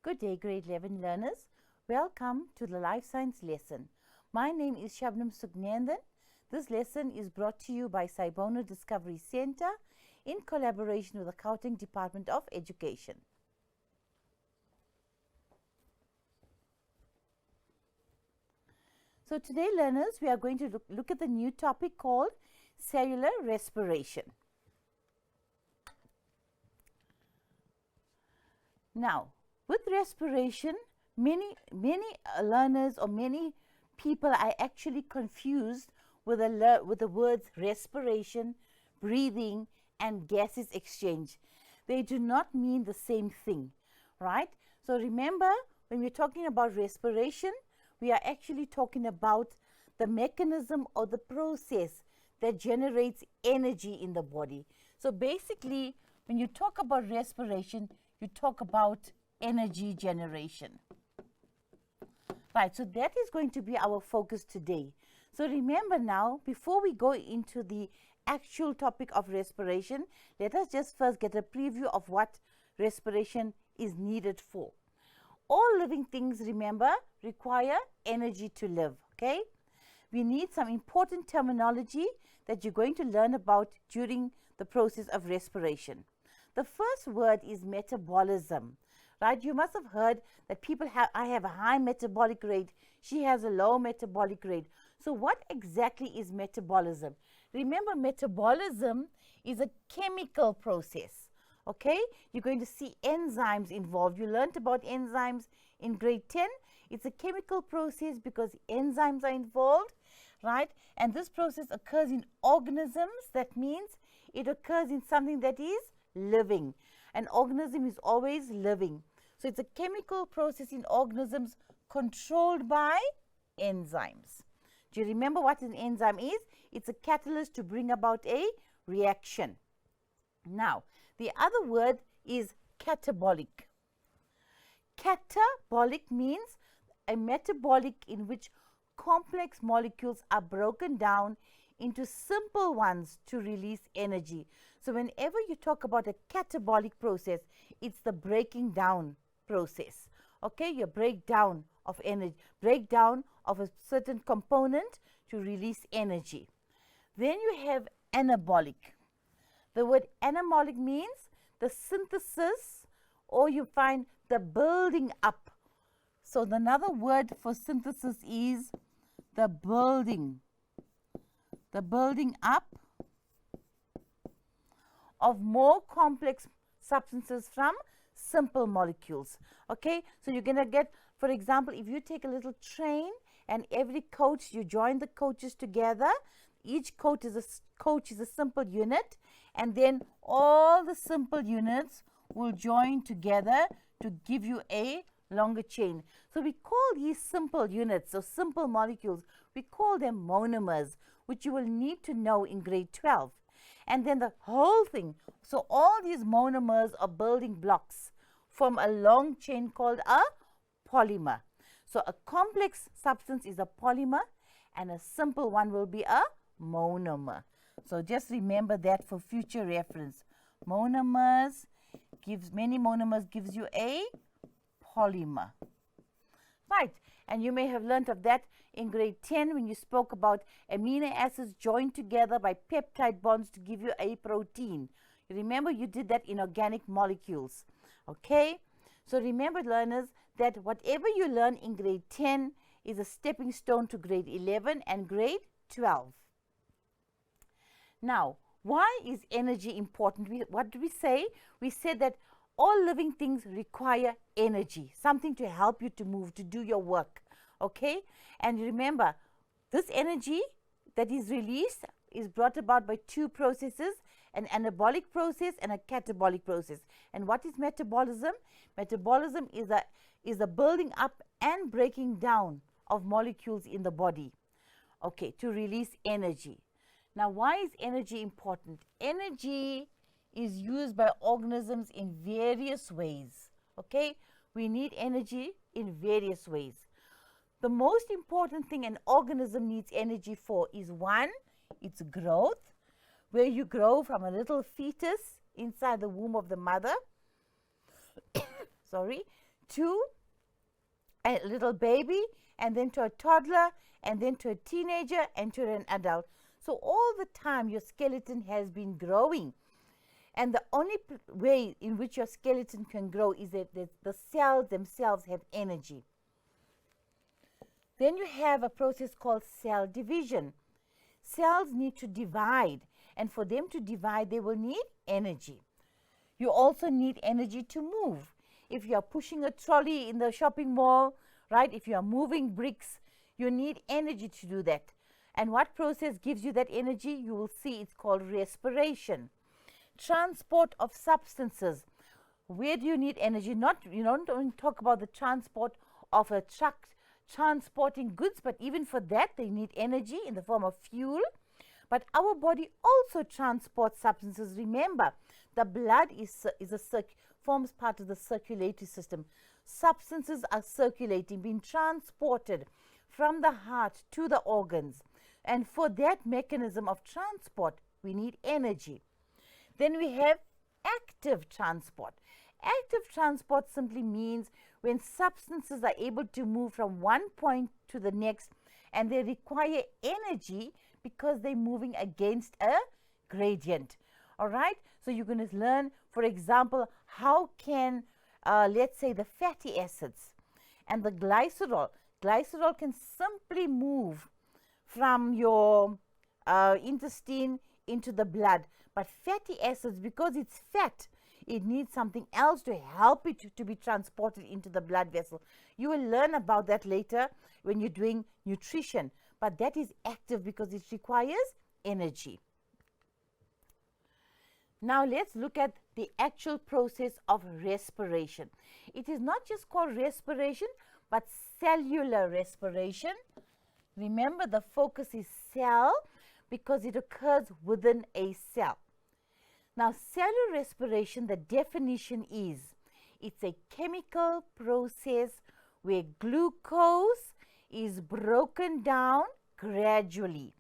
Good day, grade 11 learners. Welcome to the Life Science lesson. My name is Shabnam Sugnandan. This lesson is brought to you by Sci-Bono Discovery Center in collaboration with the Gauteng Department of Education. So today, learners, we are going to look at the new topic called cellular respiration. Now, with respiration, many learners or many people are actually confused with the words respiration, breathing, and gases exchange. They do not mean the same thing, right? So remember, when we're talking about respiration, we are actually talking about the mechanism or the process that generates energy in the body. So basically, when you talk about respiration, you talk about energy generation. Right, so that is going to be our focus today. So remember now, before we go into the actual topic of respiration, let us just first get a preview of what respiration is needed for. All living things, remember, require energy to live, okay? We need some important terminology that you're going to learn about during the process of respiration. The first word is metabolism. Right, you must have heard that people I have a high metabolic rate, she has a low metabolic rate. So what exactly is metabolism? Remember, metabolism is a chemical process, okay? You're going to see enzymes involved. You learned about enzymes in grade 10. It's a chemical process because enzymes are involved, right? And this process occurs in organisms. That means it occurs in something that is living. An organism is always living. So it's a chemical process in organisms controlled by enzymes. Do you remember what an enzyme is? It's a catalyst to bring about a reaction. Now, the other word is catabolic. Catabolic means a metabolic in which complex molecules are broken down into simple ones to release energy. So whenever you talk about a catabolic process, it's the breaking down process. Okay, your breakdown of energy, breakdown of a certain component to release energy. Then you have anabolic. The word anabolic means the synthesis, or you find the building up. So another word for synthesis is the building up of more complex substances from simple molecules. Okay, so you're going to get, for example, if you take a little train and every coach, you join the coaches together, each coach is a simple unit, and then all the simple units will join together to give you a longer chain. So we call these simple units, or simple molecules, we call them monomers, which you will need to know in grade 12. And then the whole thing, so all these monomers are building blocks from a long chain called a polymer. So a complex substance is a polymer and a simple one will be a monomer. So just remember that for future reference. Monomers many monomers gives you a polymer. Right, and you may have learned of that in grade 10 when you spoke about amino acids joined together by peptide bonds to give you a protein. You remember you did that in organic molecules. Okay, so remember, learners, that whatever you learn in grade 10 is a stepping stone to grade 11 and grade 12. Now, why is energy important? What do we say? We said that all living things require energy, something to help you to move, to do your work. Okay, and remember, this energy that is released is brought about by two processes, an anabolic process and a catabolic process. And what is metabolism? Metabolism is a building up and breaking down of molecules in the body, okay, to release energy. Now, why is energy important? Energy is used by organisms in various ways, okay? We need energy in various ways. The most important thing an organism needs energy for is one, its growth, where you grow from a little fetus inside the womb of the mother, sorry, to a little baby, and then to a toddler, and then to a teenager, and to an adult. So all the time your skeleton has been growing. And the only way in which your skeleton can grow is that the cells themselves have energy. Then you have a process called cell division. Cells need to divide, and for them to divide, they will need energy. You also need energy to move. If you are pushing a trolley in the shopping mall, right, if you are moving bricks, you need energy to do that. And what process gives you that energy? You will see it's called respiration. Transport of substances. Where do you need energy? You don't talk about the transport of a truck transporting goods, but even for that they need energy in the form of fuel. But our body also transports substances. Remember, the blood forms part of the circulatory system. Substances are circulating, being transported from the heart to the organs. And for that mechanism of transport, we need energy. Then we have active transport. Active transport simply means when substances are able to move from one point to the next, and they require energy because they're moving against a gradient. All right? So you're going to learn, for example, how can, let's say, the fatty acids and the glycerol can simply move from your intestine into the blood. But fatty acids, because it's fat, it needs something else to help it to be transported into the blood vessel. You will learn about that later when you're doing nutrition. But that is active because it requires energy. Now let's look at the actual process of respiration. It is not just called respiration, but cellular respiration. Remember, the focus is cell because it occurs within a cell. Now, cellular respiration, the definition is, it's a chemical process where glucose is broken down gradually.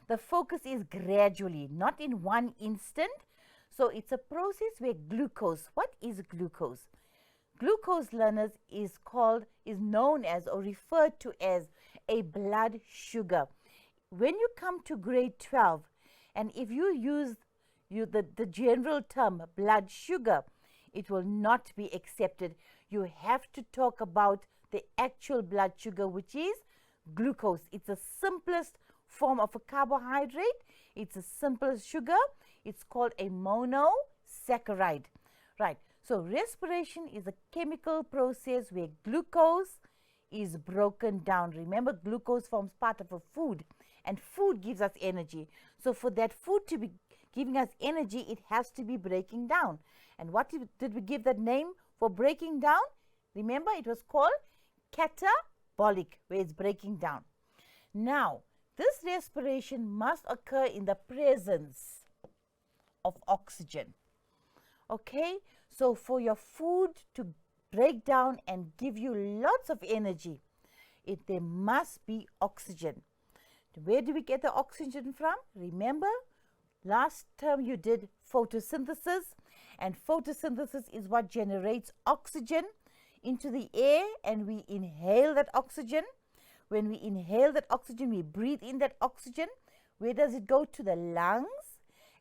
The focus is gradually, not in one instant. So it's a process where glucose, what is glucose? Glucose, learners, is known as or referred to as a blood sugar. When you come to grade 12, and if you use the general term blood sugar, it will not be accepted. You have to talk about the actual blood sugar, which is glucose. It's the simplest form of a carbohydrate. It's the simplest sugar. It's called a monosaccharide. Right. So respiration is a chemical process where glucose is broken down. Remember, glucose forms part of a food, and food gives us energy. So for that food to be giving us energy, it has to be breaking down. And what did we give that name for breaking down? Remember, it was called catabolic, where it's breaking down. Now, this respiration must occur in the presence of oxygen. Okay, so for your food to break down and give you lots of energy, there must be oxygen. Where do we get the oxygen from? Remember, last term you did photosynthesis, and photosynthesis is what generates oxygen into the air, and we inhale that oxygen. When we inhale that oxygen, we breathe in that oxygen. Where does it go? To the lungs.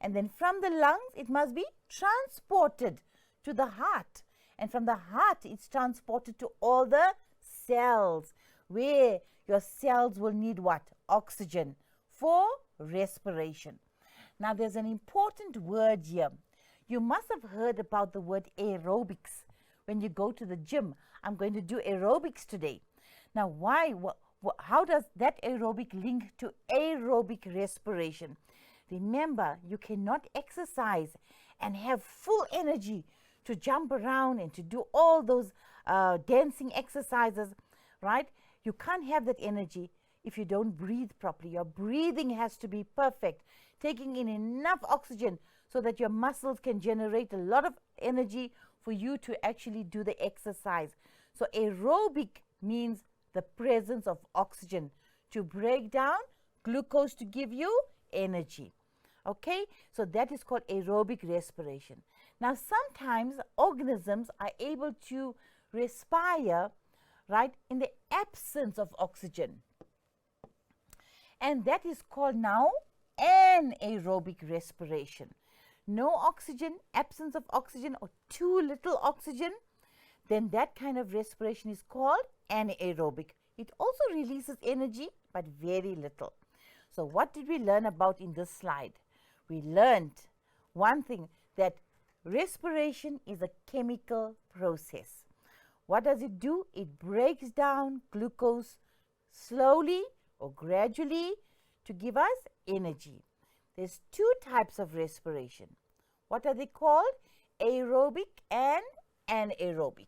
And then from the lungs, it must be transported to the heart. And from the heart, it's transported to all the cells, where your cells will need what? Oxygen for respiration. Now, there's an important word here. You must have heard about the word aerobics when you go to the gym. I'm going to do aerobics today. Now, how does that aerobic link to aerobic respiration? Remember, you cannot exercise and have full energy to jump around and to do all those dancing exercises, right? You can't have that energy if you don't breathe properly. Your breathing has to be perfect, taking in enough oxygen so that your muscles can generate a lot of energy for you to actually do the exercise. So aerobic means the presence of oxygen to break down glucose to give you energy. Okay, so that is called aerobic respiration. Now, sometimes organisms are able to respire, right, in the absence of oxygen. And that is called now anaerobic respiration. No oxygen, absence of oxygen, or too little oxygen, then that kind of respiration is called anaerobic. It also releases energy, but very little. So what did we learn about in this slide? We learned one thing, that respiration is a chemical process. What does it do? It breaks down glucose slowly or gradually to give us energy. There's two types of respiration. What are they called? Aerobic and anaerobic.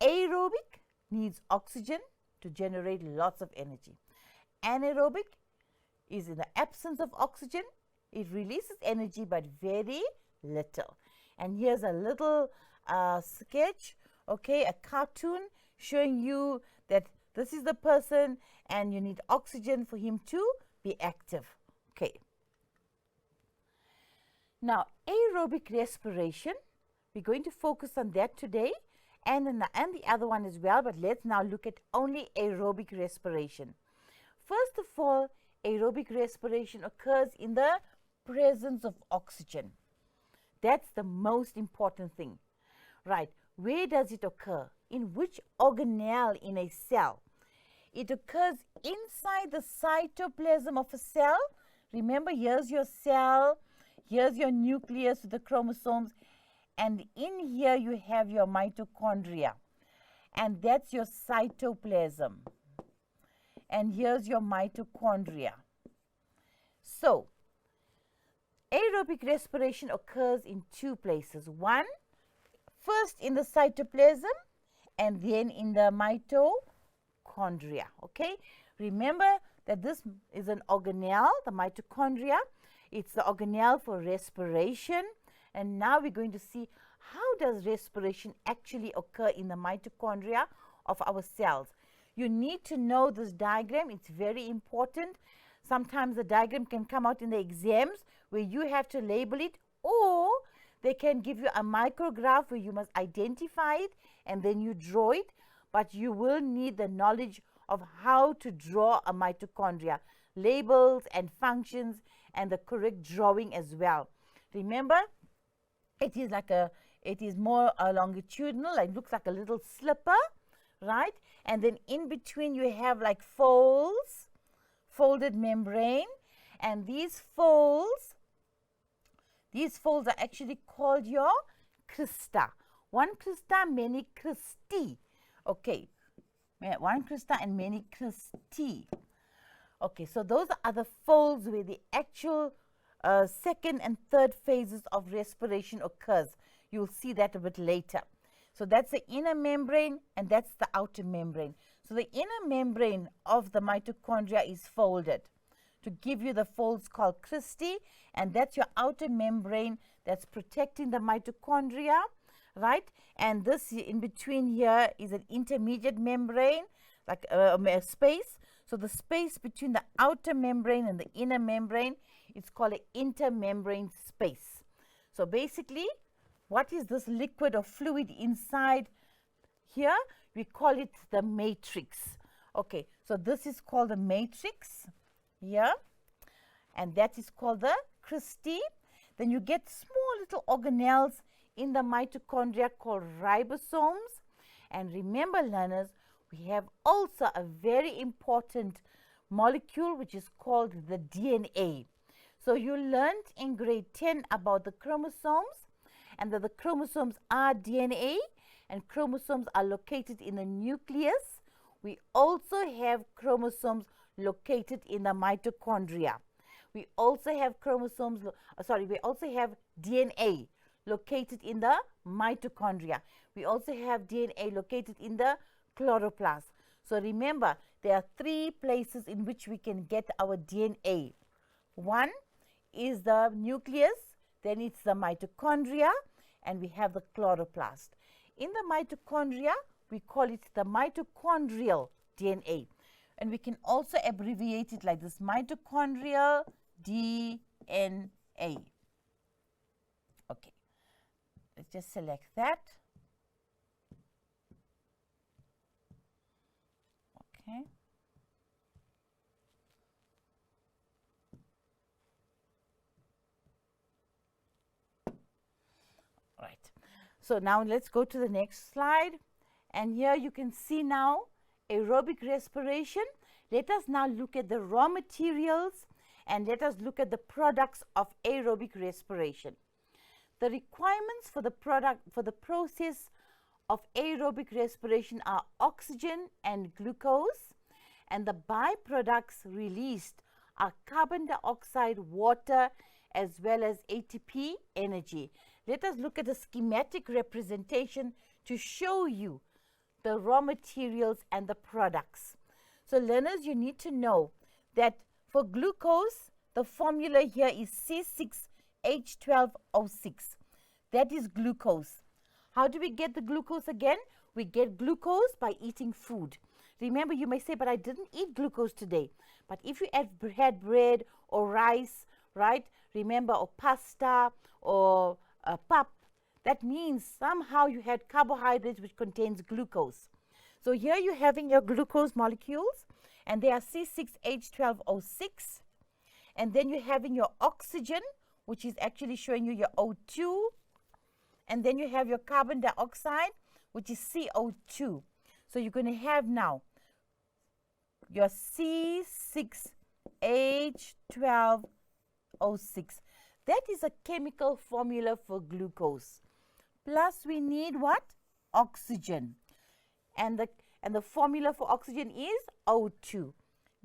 Aerobic needs oxygen to generate lots of energy. Anaerobic is in the absence of oxygen. It releases energy but very little. And here's a little sketch, okay, a cartoon showing you that this is the person and you need oxygen for him to be active. Okay. Now, aerobic respiration, we're going to focus on that today and the other one as well, but let's now look at only aerobic respiration. First of all, aerobic respiration occurs in the presence of oxygen. That's the most important thing. Right, where does it occur? In which organelle in a cell? It occurs inside the cytoplasm of a cell. Remember, here's your cell, here's your nucleus with the chromosomes, and in here you have your mitochondria, and that's your cytoplasm. And here's your mitochondria. So, aerobic respiration occurs in two places. One, first in the cytoplasm, and then in the mitochondria. Okay, remember that this is an organelle, the mitochondria. It's the organelle for respiration. And now we're going to see how does respiration actually occur in the mitochondria of our cells. You need to know this diagram. It's very important. Sometimes the diagram can come out in the exams where you have to label it, or they can give you a micrograph where you must identify it and then you draw it. But you will need the knowledge of how to draw a mitochondria, labels and functions, and the correct drawing as well. Remember, it is more longitudinal. It looks like a little slipper, right? And then in between you have like folds, folded membrane, and these folds are actually called your crista. One crista, many cristae. Okay, one crista and many cristae. Okay, so those are the folds where the actual second and third phases of respiration occurs. You'll see that a bit later. So that's the inner membrane and that's the outer membrane. So the inner membrane of the mitochondria is folded to give you the folds called cristae, and that's your outer membrane that's protecting the mitochondria, right? And this in between here is an intermediate membrane, like a space. So the space between the outer membrane and the inner membrane, it's called an intermembrane space. So basically, what is this liquid or fluid inside here? We call it the matrix. Okay, so this is called the matrix here, and that is called the cristae. Then you get small little organelles in the mitochondria called ribosomes. And remember, learners, we have also a very important molecule which is called the DNA. So you learned in grade 10 about the chromosomes, and that the chromosomes are DNA, and chromosomes are located in the nucleus. We also have chromosomes located in the mitochondria. We also have we also have DNA located in the mitochondria. We also have DNA located in the chloroplast. So remember, there are three places in which we can get our DNA. One is the nucleus, then it's the mitochondria, and we have the chloroplast. In the mitochondria, we call it the mitochondrial DNA. And we can also abbreviate it like this, mitochondrial DNA. Okay, let's just select that. Okay. Right. So now let's go to the next slide. And here you can see now aerobic respiration. Let us now look at the raw materials and let us look at the products of aerobic respiration. The requirements for the process of aerobic respiration are oxygen and glucose, and the byproducts released are carbon dioxide, water, as well as ATP energy. Let us look at the schematic representation to show you the raw materials and the products. So learners, you need to know that for glucose, the formula here is C6H12O6. That is glucose. How do we get the glucose again? We get glucose by eating food. Remember, you may say, but I didn't eat glucose today. But if you had bread or rice, right? Remember, or pasta or pap, that means somehow you had carbohydrates which contains glucose. So here you're having your glucose molecules, and they are C6H12O6. And then you're having your oxygen, which is actually showing you your O2. And then you have your carbon dioxide, which is CO2. So you're going to have now your C6H12O6. That is a chemical formula for glucose. Plus we need what? Oxygen. And the formula for oxygen is O2.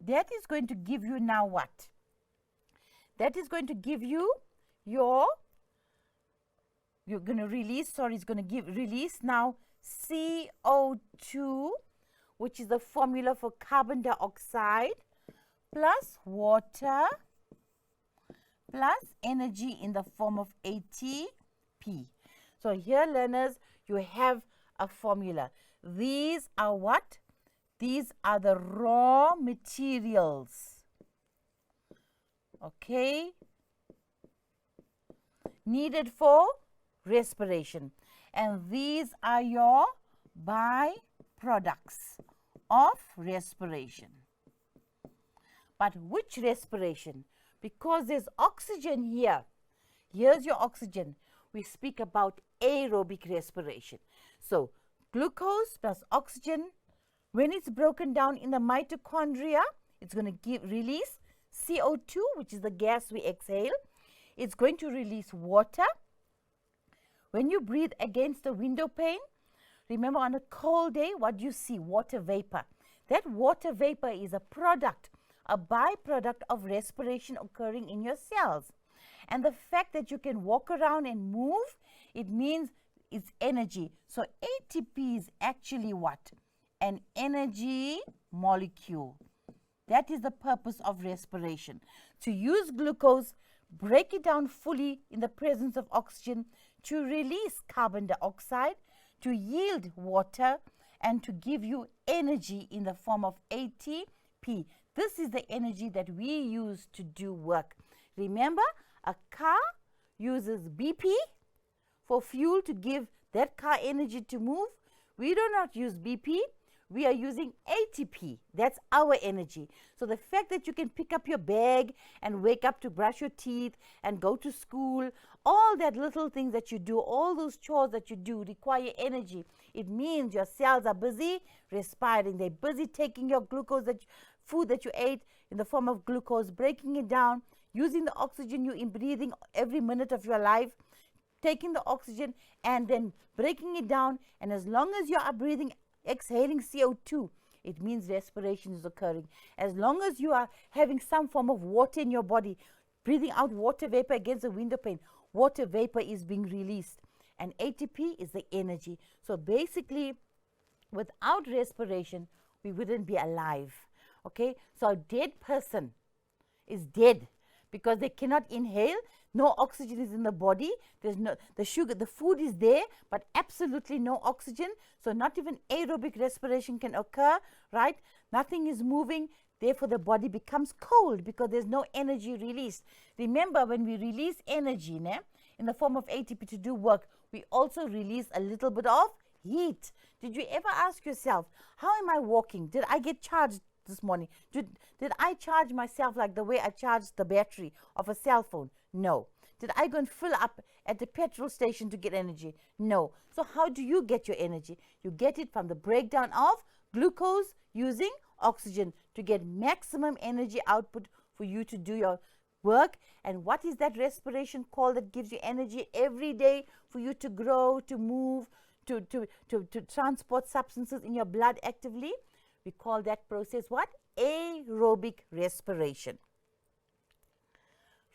That is going to give you now what? That is going to give you your, you're going to release, sorry, it's going to release now CO2, which is the formula for carbon dioxide, plus water, plus energy in the form of ATP. So here, learners, you have a formula. These are what? These are the raw materials. Okay? Needed for respiration. And these are your byproducts of respiration. But which respiration? Because there's oxygen here. Here's your oxygen. We speak about aerobic respiration. So glucose plus oxygen, when it's broken down in the mitochondria, it's going to release CO2, which is the gas we exhale. It's going to release water. When you breathe against a window pane, remember on a cold day, what do you see? Water vapor. That water vapor is a product, a byproduct of respiration occurring in your cells. And the fact that you can walk around and move, it means it's energy. So ATP is actually what? An energy molecule. That is the purpose of respiration. To use glucose, break it down fully in the presence of oxygen, to release carbon dioxide, to yield water, and to give you energy in the form of ATP. This is the energy that we use to do work. Remember, a car uses BP for fuel to give that car energy to move. We do not use BP. We are using ATP. That's our energy. So the fact that you can pick up your bag and wake up to brush your teeth and go to school, all that little things that you do, all those chores that you do require energy. It means your cells are busy respiring. They're busy taking your glucose, food that you ate in the form of glucose, breaking it down, using the oxygen you're breathing every minute of your life, taking the oxygen and then breaking it down. And as long as you are breathing, exhaling CO2, it means respiration is occurring. As long as you are having some form of water in your body, breathing out water vapor against the window pane, water vapor is being released. And ATP is the energy. So basically, without respiration, we wouldn't be alive. Okay? So a dead person is dead because they cannot inhale. No oxygen is in the body. There's no, the sugar, the food is there, but absolutely no oxygen. So not even aerobic respiration can occur, right? Nothing is moving. Therefore, the body becomes cold because there's no energy released. Remember, when we release energy in the form of ATP to do work, we also release a little bit of Heat. Did you ever ask yourself, how am I walking? Did I get charged this morning? Did I charge myself like the way I charged the battery of a cell phone? No. Did I go and fill up at the petrol station to get energy? No. So how do you get your energy? You get it from the breakdown of glucose using oxygen to get maximum energy output for you to do your work. And what is that respiration called that gives you energy every day for you to grow, to move, to transport substances in your blood actively? We call that process what? Aerobic respiration.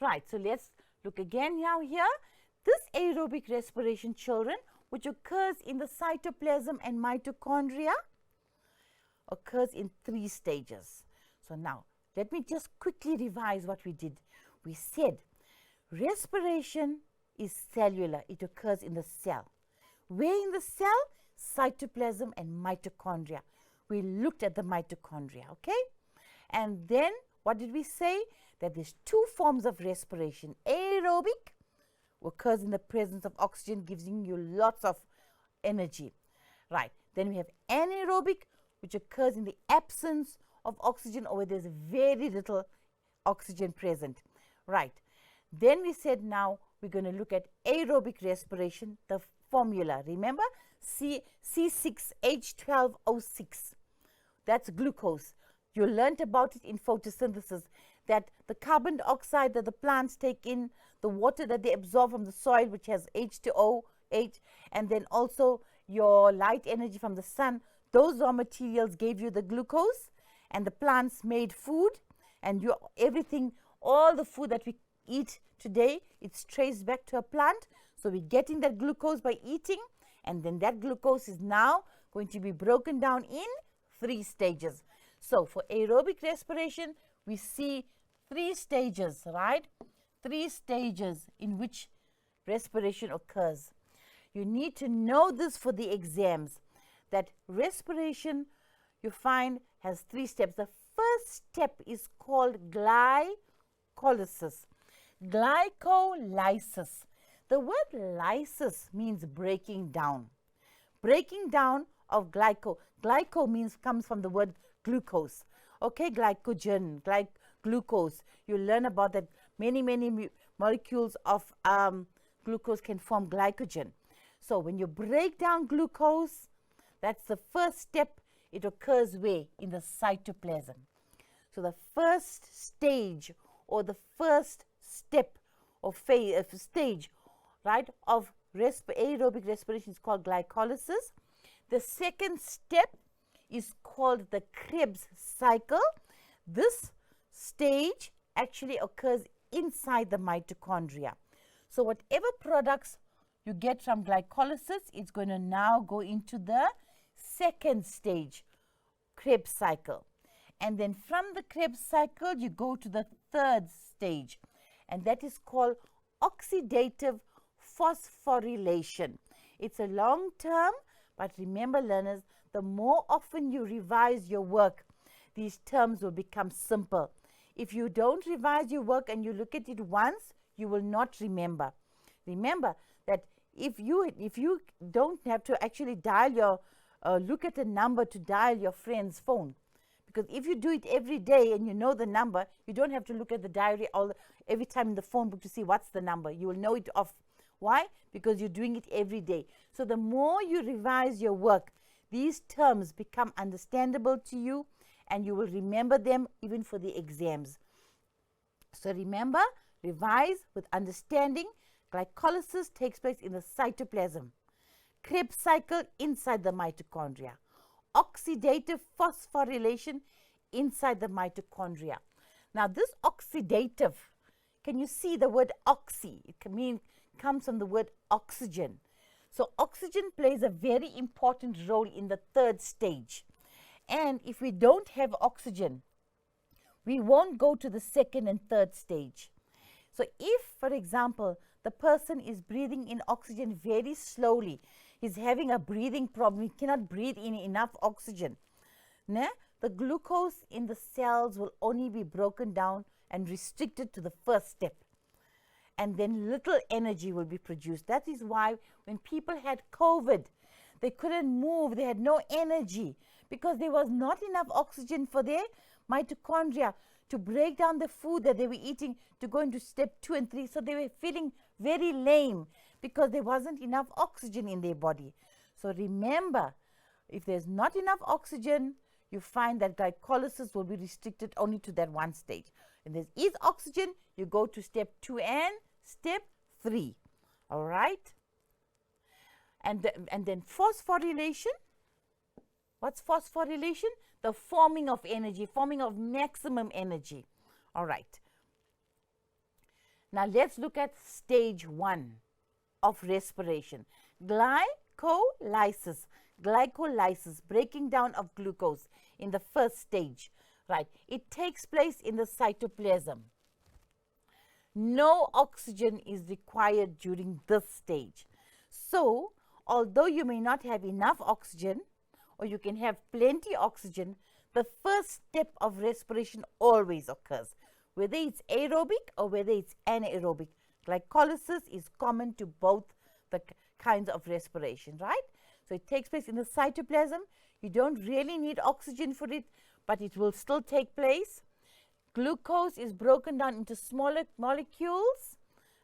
Right, so let's look again now here. This aerobic respiration, children, which occurs in the cytoplasm and mitochondria, occurs in 3 stages. So now, let me just quickly revise what we did. We said respiration is cellular. It occurs in the cell. Where in the cell? Cytoplasm and mitochondria. We looked at the mitochondria, okay? And then, what did we say? That there's 2 forms of respiration. Aerobic occurs in the presence of oxygen, giving you lots of energy. Right. Then we have anaerobic, which occurs in the absence of oxygen or where there's very little oxygen present. Right. Then we said now we're going to look at aerobic respiration, the formula. Remember? C6H12O6. That's glucose. You learned about it in photosynthesis, that the carbon dioxide that the plants take in, the water that they absorb from the soil, which has H2O, and then also your light energy from the sun, those raw materials gave you the glucose, and the plants made food, and everything, all the food that we eat today, it's traced back to a plant. So we're getting that glucose by eating, and then that glucose is now going to be broken down in 3 stages. So for aerobic respiration, we see 3 stages, right? 3 stages in which respiration occurs. You need to know this for the exams, that respiration, you find, has 3 steps. The first step is called glycolysis. Glycolysis. The word lysis means breaking down. Breaking down of glyco. Glyco comes from the word glucose. Okay, glycogen, glucose. You learn about that many molecules of glucose can form glycogen. So when you break down glucose, that's the first step. It occurs where? In the cytoplasm. So the first stage or the first step or stage, right, of aerobic respiration is called glycolysis. The second step is called the Krebs cycle. This stage actually occurs inside the mitochondria. So whatever products you get from glycolysis, it's going to now go into the second stage, Krebs cycle. And then from the Krebs cycle, you go to the third stage, and that is called oxidative phosphorylation. It's a long term, but remember, learners, the more often you revise your work, these terms will become simple. If you don't revise your work and you look at it once, you will not remember. Remember that if you don't have to actually dial your, look at a number to dial your friend's phone. Because if you do it every day and you know the number, you don't have to look at the diary every time in the phone book to see what's the number. You will know it off. Why? Because you're doing it every day. So the more you revise your work, these terms become understandable to you, and you will remember them even for the exams. So remember, revise with understanding. Glycolysis takes place in the cytoplasm. Krebs cycle inside the mitochondria. Oxidative phosphorylation inside the mitochondria. Now this oxidative, can you see the word oxy? It comes from the word oxygen. So oxygen plays a very important role in the third stage. And if we don't have oxygen, we won't go to the second and third stage. So if, for example, the person is breathing in oxygen very slowly, he's having a breathing problem, he cannot breathe in enough oxygen, the glucose in the cells will only be broken down and restricted to the first step. And then little energy will be produced. That is why when people had COVID, They couldn't move. They had no energy because there was not enough oxygen for their mitochondria to break down the food that they were eating to go into step 2 and 3. So they were feeling very lame because there wasn't enough oxygen in their body. So remember, if there's not enough oxygen, you find that glycolysis will be restricted only to that one stage. And there is oxygen, you go to step 2 and step 3. All right? And then phosphorylation. What's phosphorylation? The forming of energy, forming of maximum energy. All right. Now let's look at stage 1 of respiration. Glycolysis. Glycolysis, breaking down of glucose in the first stage. Right. It takes place in the cytoplasm. No oxygen is required during this stage. So, although you may not have enough oxygen, or you can have plenty oxygen, the first step of respiration always occurs, whether it's aerobic or whether it's anaerobic. Glycolysis is common to both the kinds of respiration, right? So it takes place in the cytoplasm. You don't really need oxygen for it, but it will still take place. Glucose is broken down into smaller molecules,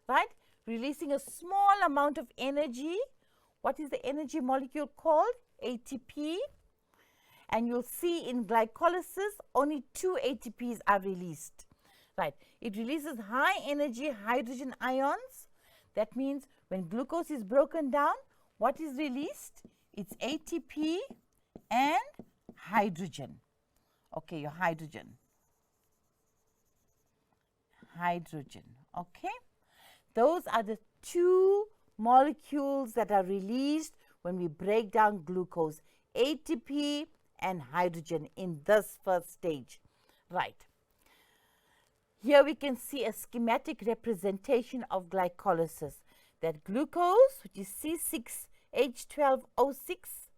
right? Releasing a small amount of energy. What is the energy molecule called? ATP. And you'll see in glycolysis, only 2 ATPs are released, right? It releases high energy hydrogen ions. That means when glucose is broken down, what is released? It's ATP and hydrogen. Okay, your hydrogen. Hydrogen, okay? Those are the 2 molecules that are released when we break down glucose, ATP and hydrogen in this first stage, right? Here we can see a schematic representation of glycolysis. That glucose, which is C6H12O6,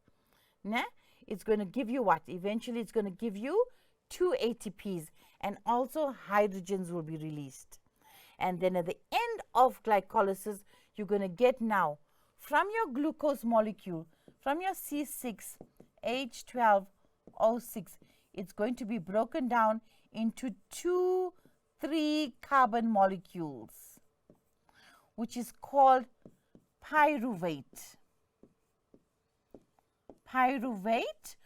it's going to give you what? Eventually, it's going to give you 2 ATPs, and also hydrogens will be released. And then at the end of glycolysis, you're going to get now from your glucose molecule, from your C6H12O6, it's going to be broken down into 2 3-carbon molecules, which is called pyruvate. Pyruvate,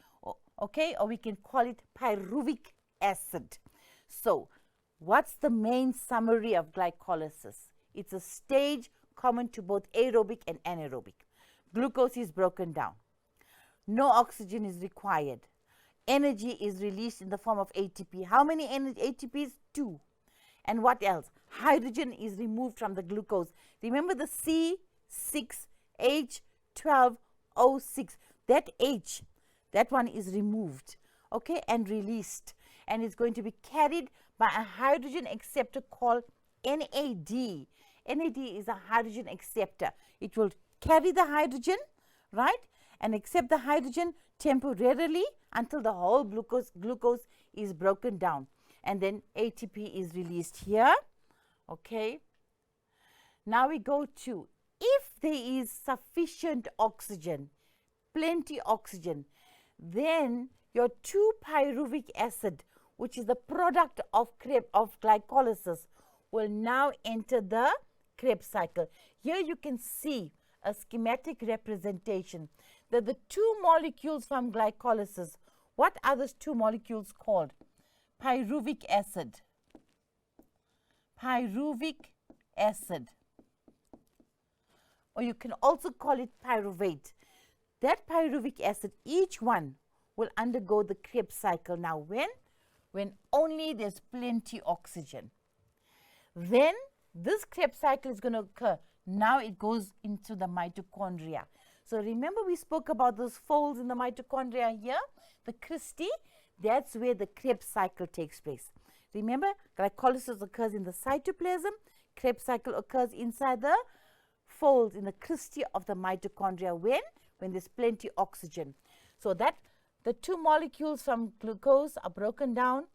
okay, or we can call it pyruvic acid. So, what's the main summary of glycolysis? It's a stage common to both aerobic and anaerobic. Glucose is broken down. No oxygen is required. Energy is released in the form of ATP. How many ATPs? 2. And what else? Hydrogen is removed from the glucose. Remember the C6H12O6. That H, that one is removed, okay, and released. And it's going to be carried by a hydrogen acceptor called NAD. NAD is a hydrogen acceptor. It will carry the hydrogen, right, and accept the hydrogen temporarily until the whole glucose is broken down. And then ATP is released here, okay. Now we go to, if there is sufficient oxygen, plenty oxygen, then your 2-pyruvic acid, which is the product of glycolysis, will now enter the Krebs cycle. Here you can see a schematic representation that the 2 molecules from glycolysis, what are those 2 molecules called? Pyruvic acid. Pyruvic acid. Or you can also call it pyruvate. That pyruvic acid, each one will undergo the Krebs cycle. Now when? When only there's plenty oxygen. Then this Krebs cycle is going to occur. Now it goes into the mitochondria. So remember we spoke about those folds in the mitochondria here, the cristae. That's where the Krebs cycle takes place. Remember, glycolysis occurs in the cytoplasm. Krebs cycle occurs inside the folds in the cristae of the mitochondria. When? When there's plenty oxygen. So that the 2 molecules from glucose are broken down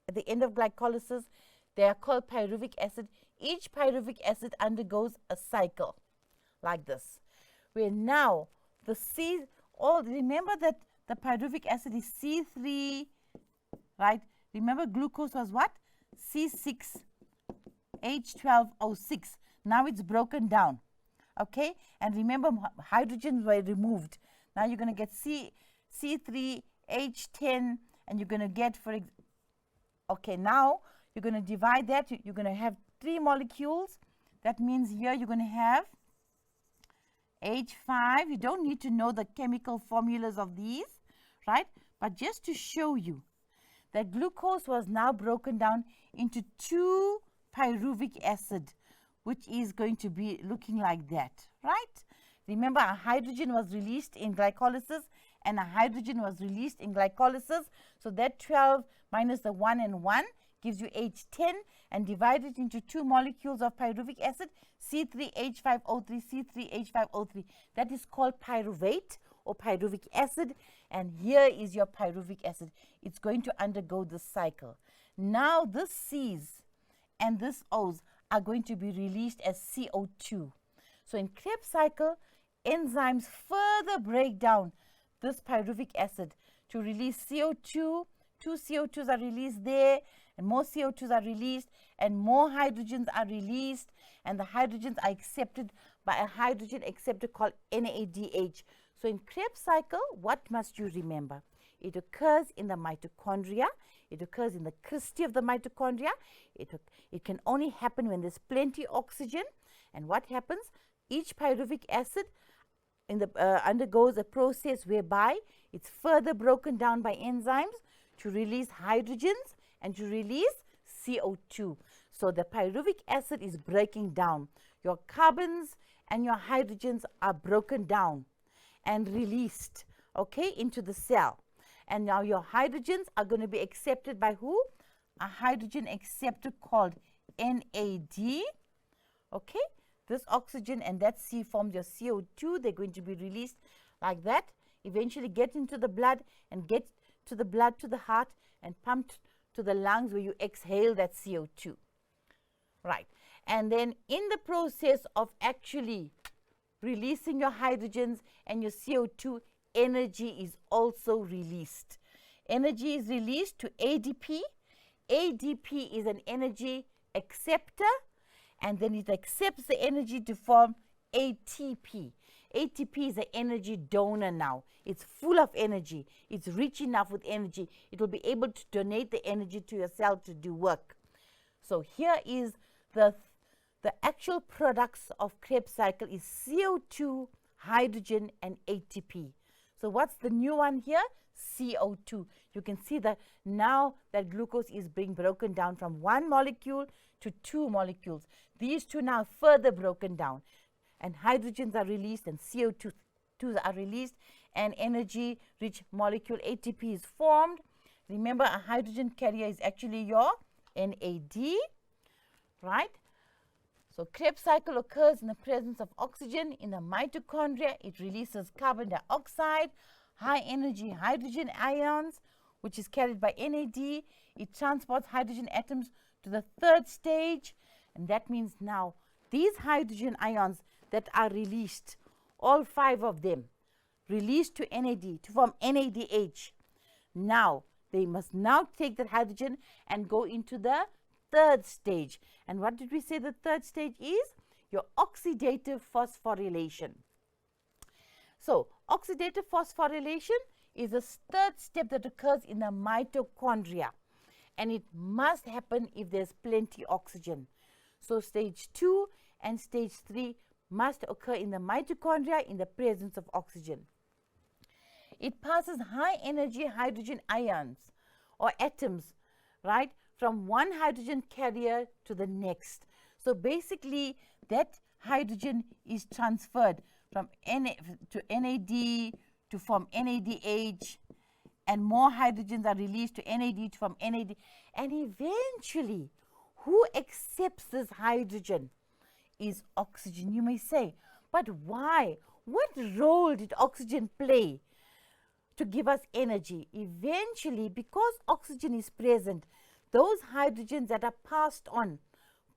at the end of glycolysis. They are called pyruvic acid. Each pyruvic acid undergoes a cycle like this, where now the remember that the pyruvic acid is C3, right? Remember glucose was what? C6H12O6. Now it's broken down, okay? And remember, hydrogens were removed. Now you're going to get C3H10, and you're going to get, okay, now you're going to divide that. You're going to have 3 molecules. That means here you're going to have H5. You don't need to know the chemical formulas of these, right? But just to show you that glucose was now broken down into 2 pyruvic acid, which is going to be looking like that, right? Remember, a hydrogen was released in glycolysis and a hydrogen was released in glycolysis. So that 12 minus the 1 and 1 gives you H10, and divide it into 2 molecules of pyruvic acid, C3H5O3, C3H5O3. That is called pyruvate or pyruvic acid, and here is your pyruvic acid. It's going to undergo this cycle. Now this C's and this O's are going to be released as CO2. So in Krebs cycle, enzymes further break down this pyruvic acid to release CO2. 2 CO2s are released there, and more CO2s are released, and more hydrogens are released, and the hydrogens are accepted by a hydrogen acceptor called NADH. So in Krebs cycle, what must you remember? It occurs in the mitochondria. It occurs in the cristae of the mitochondria. It can only happen when there's plenty of oxygen. And what happens? Each pyruvic acid undergoes a process whereby it's further broken down by enzymes to release hydrogens and to release CO2. So the pyruvic acid is breaking down. Your carbons and your hydrogens are broken down and released, okay, into the cell. And now your hydrogens are going to be accepted by who? A hydrogen acceptor called NAD, okay? This oxygen and that C forms your CO2. They're going to be released like that, eventually get into the blood and get to the blood to the heart and pumped to the lungs where you exhale that CO2, right? And then in the process of actually releasing your hydrogens and your CO2, energy is also released. Energy is released to ADP. ADP is an energy acceptor, and then it accepts the energy to form ATP. ATP is an energy donor now. It's full of energy. It's rich enough with energy. It will be able to donate the energy to your cell to do work. So here is the actual products of Krebs cycle is CO2, hydrogen, and ATP. So what's the new one here? CO2. You can see that now that glucose is being broken down from 1 molecule to 2 molecules. These 2 now further broken down, and hydrogens are released and CO2s are released, and energy-rich molecule ATP is formed. Remember, a hydrogen carrier is actually your NAD, right? So Krebs cycle occurs in the presence of oxygen in the mitochondria. It releases carbon dioxide, high energy hydrogen ions, which is carried by NAD. It transports hydrogen atoms to the 3rd stage, and that means now these hydrogen ions that are released, all 5 of them, released to NAD to form NADH. Now, they must now take that hydrogen and go into the 3rd stage. And what did we say the 3rd stage is? Your oxidative phosphorylation. So, oxidative phosphorylation is the 3rd step that occurs in the mitochondria, and it must happen if there's plenty oxygen. So, stage 2 and stage 3 must occur in the mitochondria in the presence of oxygen. It passes high energy hydrogen ions or atoms, right, from one hydrogen carrier to the next. So basically that hydrogen is transferred from to NAD to form NADH, and more hydrogens are released to NAD to form NAD, and eventually who accepts this hydrogen is oxygen. You may say, but why? What role did oxygen play to give us energy? Eventually, because oxygen is present, those hydrogens that are passed on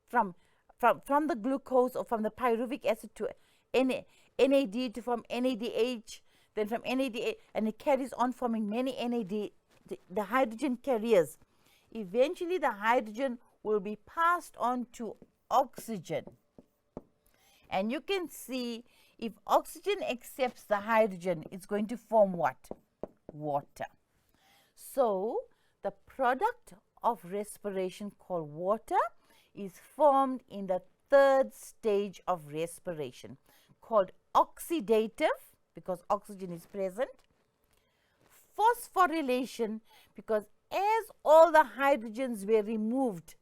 from the glucose or from the pyruvic acid to NAD to form NADH, then from NAD, and it carries on forming many NAD, the hydrogen carriers. Eventually, the hydrogen will be passed on to oxygen. And you can see if oxygen accepts the hydrogen, it's going to form what? Water. So, the product of respiration called water is formed in the third stage of respiration called oxidative, because oxygen is present, phosphorylation, because as all the hydrogens were removed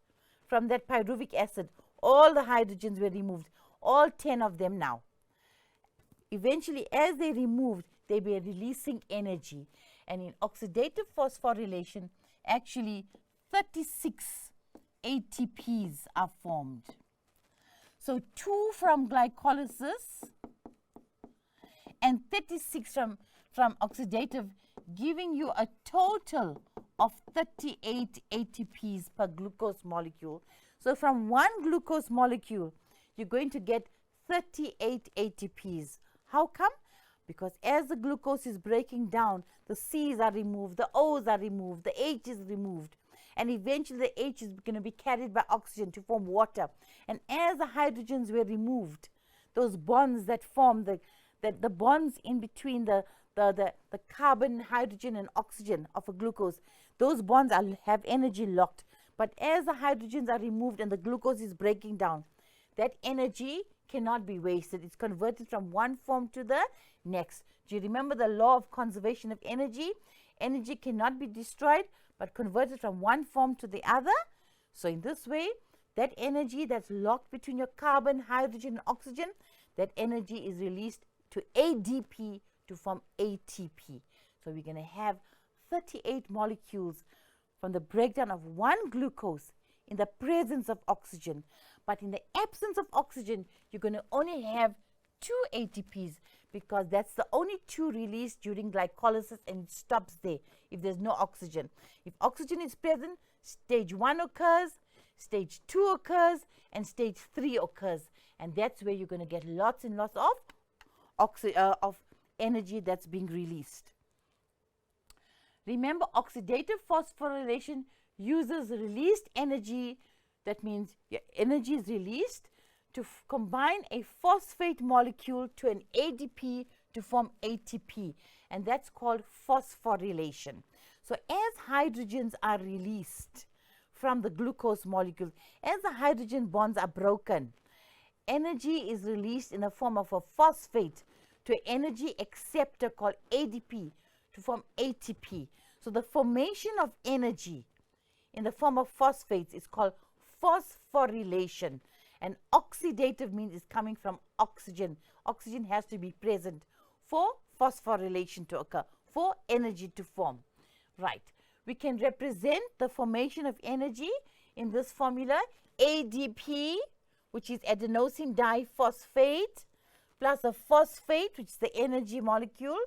from that pyruvic acid, all the hydrogens were removed, all 10 of them now. Eventually, as they removed, they were releasing energy. And in oxidative phosphorylation, actually 36 ATPs are formed. So 2 from glycolysis and 36 from oxidative, giving you a total of 38 ATPs per glucose molecule. So from one glucose molecule, you're going to get 38 ATPs. How come? Because as the glucose is breaking down, the C's are removed, the O's are removed, the H is removed, and eventually the H is going to be carried by oxygen to form water. And as the hydrogens were removed, those bonds that form the bonds in between the carbon, hydrogen, and oxygen of a glucose, those bonds have energy locked. But as the hydrogens are removed and the glucose is breaking down, that energy cannot be wasted. It's converted from one form to the next. Do you remember the law of conservation of energy? Energy cannot be destroyed, but converted from one form to the other. So in this way, that energy that's locked between your carbon, hydrogen, and oxygen, that energy is released to ADP to form ATP. So we're going to have 38 molecules from the breakdown of one glucose in the presence of oxygen. But in the absence of oxygen, you're going to only have 2 ATPs, because that's the only 2 released during glycolysis, and it stops there if there's no oxygen. If oxygen is present, stage 1 occurs, stage 2 occurs, and stage 3 occurs. And that's where you're going to get lots and lots of energy that's being released. Remember, oxidative phosphorylation uses released energy. That means your energy is released to combine a phosphate molecule to an ADP to form ATP, and that's called phosphorylation. So as hydrogens are released from the glucose molecule, as the hydrogen bonds are broken, energy is released in the form of a phosphate to an energy acceptor called ADP to form ATP. So the formation of energy in the form of phosphates is called phosphorylation. And oxidative means it's coming from oxygen. Oxygen has to be present for phosphorylation to occur, for energy to form. Right. We can represent the formation of energy in this formula. ADP, which is adenosine diphosphate, plus a phosphate, which is the energy molecule,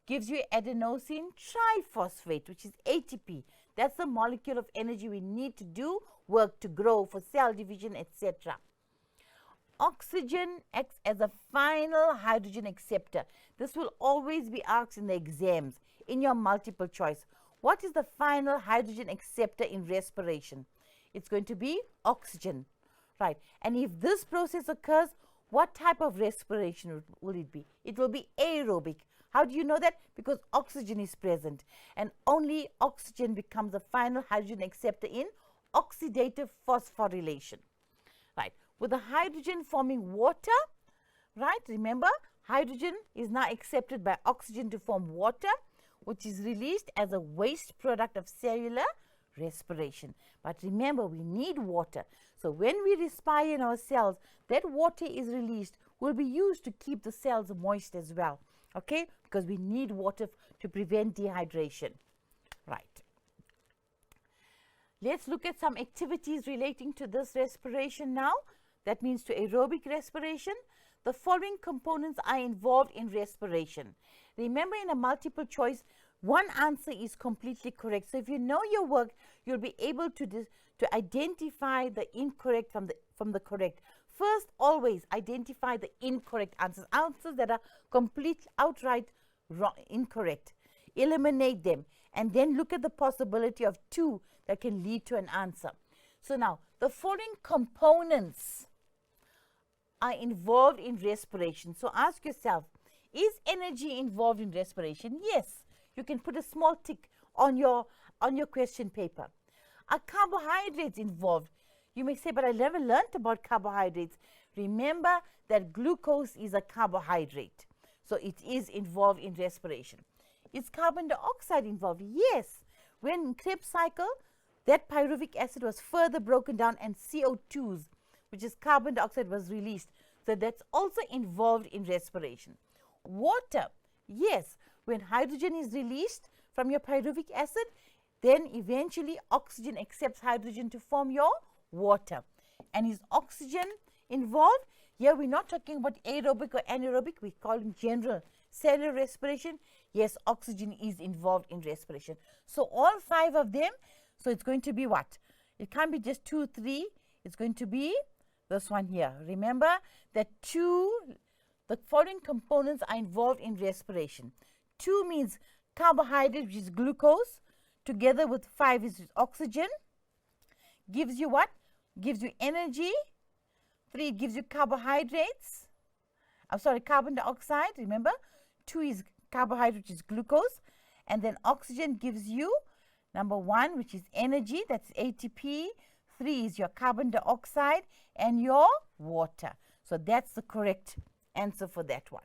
gives you adenosine triphosphate, which is ATP. That's the molecule of energy we need to do work to grow, for cell division, etc. Oxygen acts as a final hydrogen acceptor. This will always be asked in the exams, in your multiple choice. What is the final hydrogen acceptor in respiration? It's going to be oxygen, right? And if this process occurs, what type of respiration will it be? It will be aerobic. How do you know that? Because oxygen is present, and only oxygen becomes the final hydrogen acceptor in oxidative phosphorylation, right? With the hydrogen forming water, right? Remember, hydrogen is now accepted by oxygen to form water, which is released as a waste product of cellular respiration. But remember, we need water. So when we respire in our cells, that water is released, will be used to keep the cells moist as well, okay? Because we need water to prevent dehydration, right? Let's look at some activities relating to this respiration now. That means to aerobic respiration. The following components are involved in respiration. Remember, in a multiple choice, one answer is completely correct. So if you know your work, you'll be able to identify the incorrect from the correct. First, always identify the incorrect answers, answers that are complete, outright Wrong, incorrect. Eliminate them and then look at the possibility of 2 that can lead to an answer. So now, the following components are involved in respiration. So ask yourself, is energy involved in respiration? Yes. You can put a small tick on your question paper. Are carbohydrates involved? You may say, but I never learned about carbohydrates. Remember that glucose is a carbohydrate. So it is involved in respiration. Is carbon dioxide involved? Yes. When in Krebs cycle, that pyruvic acid was further broken down and CO2s, which is carbon dioxide, was released. So that's also involved in respiration. Water, yes. When hydrogen is released from your pyruvic acid, then eventually oxygen accepts hydrogen to form your water. And is oxygen involved? Here we're not talking about aerobic or anaerobic. We call it general cellular respiration. Yes, oxygen is involved in respiration. So all 5 of them. So it's going to be what? It can't be just 2, 3. It's going to be this one here. Remember that the following components are involved in respiration. 2 means carbohydrate, which is glucose, together with 5 is oxygen. Gives you what? Gives you energy. 3 gives you carbohydrates. I'm sorry, carbon dioxide, remember? 2 is carbohydrate, which is glucose. And then oxygen gives you, number 1, which is energy, that's ATP. 3 is your carbon dioxide and your water. So that's the correct answer for that one.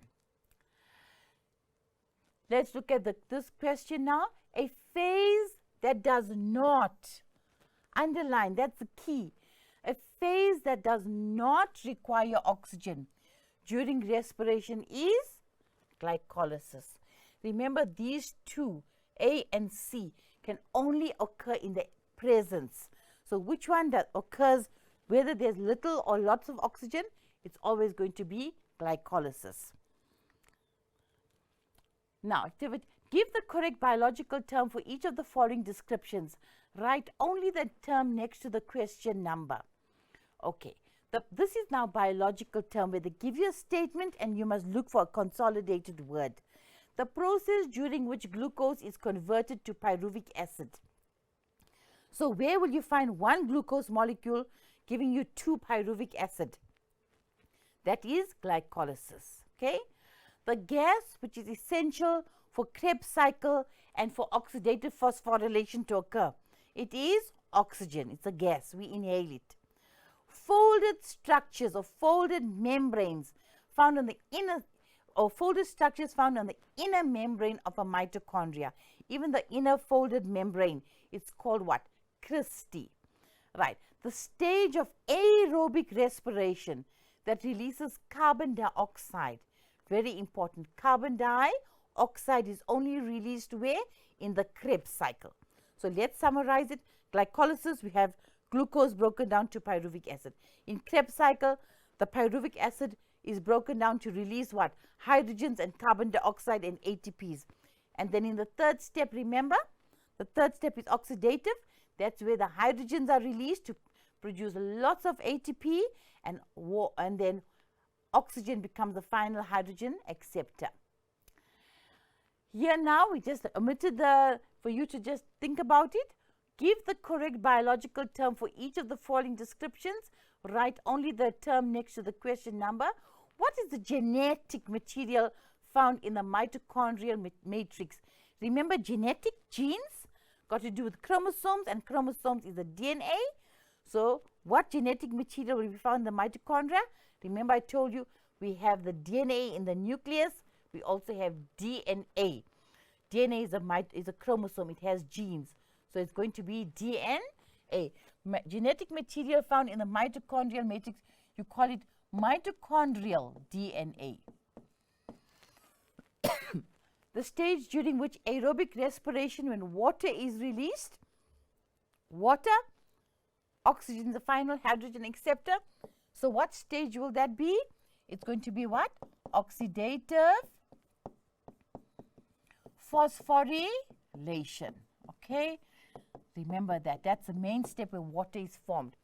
Let's look at this question now. A phase that does not, underline, that's the key. A phase that does not require oxygen during respiration is glycolysis. Remember, these 2, A and C, can only occur in the presence. So which one that occurs, whether there's little or lots of oxygen, it's always going to be glycolysis. Now, activity. Give the correct biological term for each of the following descriptions. Write only the term next to the question number. Okay, this is now biological term where they give you a statement and you must look for a consolidated word. The process during which glucose is converted to pyruvic acid. So where will you find 1 glucose molecule giving you 2 pyruvic acid? That is glycolysis. Okay. The gas which is essential for Krebs cycle and for oxidative phosphorylation to occur, it is oxygen. It's a gas. We inhale it. Folded structures or folded membranes found on the inner, or folded structures found on the inner membrane of a mitochondria. Even the inner folded membrane, it's called what? Cristae. Right. The stage of aerobic respiration that releases carbon dioxide. Very important. Carbon dioxide is only released where? In the Krebs cycle. So let's summarize it. Glycolysis, we have glucose broken down to pyruvic acid. In Krebs cycle, the pyruvic acid is broken down to release what? Hydrogens and carbon dioxide and ATPs. And then in the 3rd step, remember, the 3rd step is oxidative. That's where the hydrogens are released to produce lots of ATP, and then oxygen becomes the final hydrogen acceptor. Here now, we just omitted for you to just think about it. Give the correct biological term for each of the following descriptions. Write only the term next to the question number. What is the genetic material found in the mitochondrial matrix? Remember, genetic genes got to do with chromosomes, and chromosomes is the DNA. So what genetic material will be found in the mitochondria? Remember, I told you we have the DNA in the nucleus. We also have DNA. DNA is a chromosome. It has genes. So it's going to be DNA. Genetic material found in the mitochondrial matrix, you call it mitochondrial DNA. The stage during which aerobic respiration, when water is released, water, oxygen is the final hydrogen acceptor. So what stage will that be? It's going to be what? Oxidative phosphorylation. Okay, remember that. That's the main step where water is formed.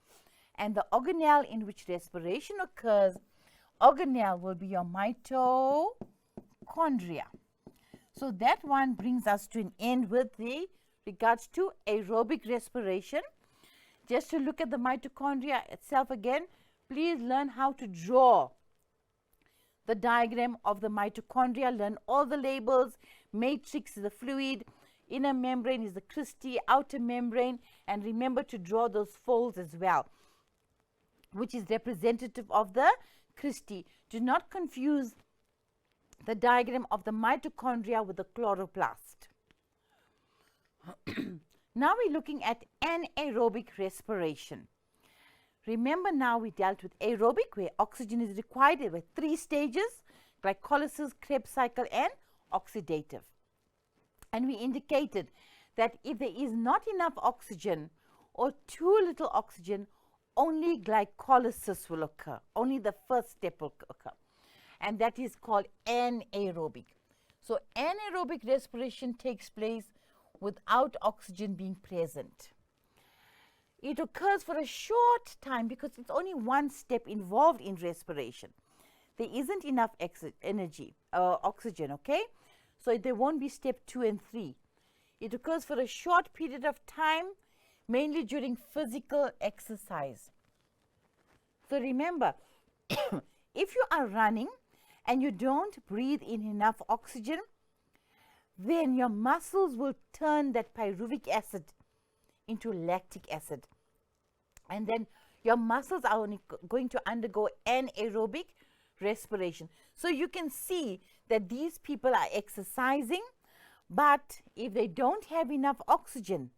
And the organelle in which respiration occurs, organelle will be your mitochondria. So that one brings us to an end with the regards to aerobic respiration. Just to look at the mitochondria itself again, please learn how to draw the diagram of the mitochondria. Learn all the labels. Matrix is the fluid, inner membrane is the cristae, outer membrane, and remember to draw those folds as well, which is representative of the cristae. Do not confuse the diagram of the mitochondria with the chloroplast. Now we're looking at anaerobic respiration. Remember, now we dealt with aerobic, where oxygen is required. There were 3 stages: glycolysis, Krebs cycle, and oxidative. And we indicated that if there is not enough oxygen or too little oxygen, only glycolysis will occur. Only the first step will occur. And that is called anaerobic. So anaerobic respiration takes place without oxygen being present. It occurs for a short time because it's only one step involved in respiration. There isn't enough oxygen, okay? So there won't be step 2 and 3. It occurs for a short period of time, mainly during physical exercise. So remember, if you are running and you don't breathe in enough oxygen, then your muscles will turn that pyruvic acid into lactic acid. And then your muscles are only going to undergo anaerobic respiration. So you can see that these people are exercising, but if they don't have enough oxygen,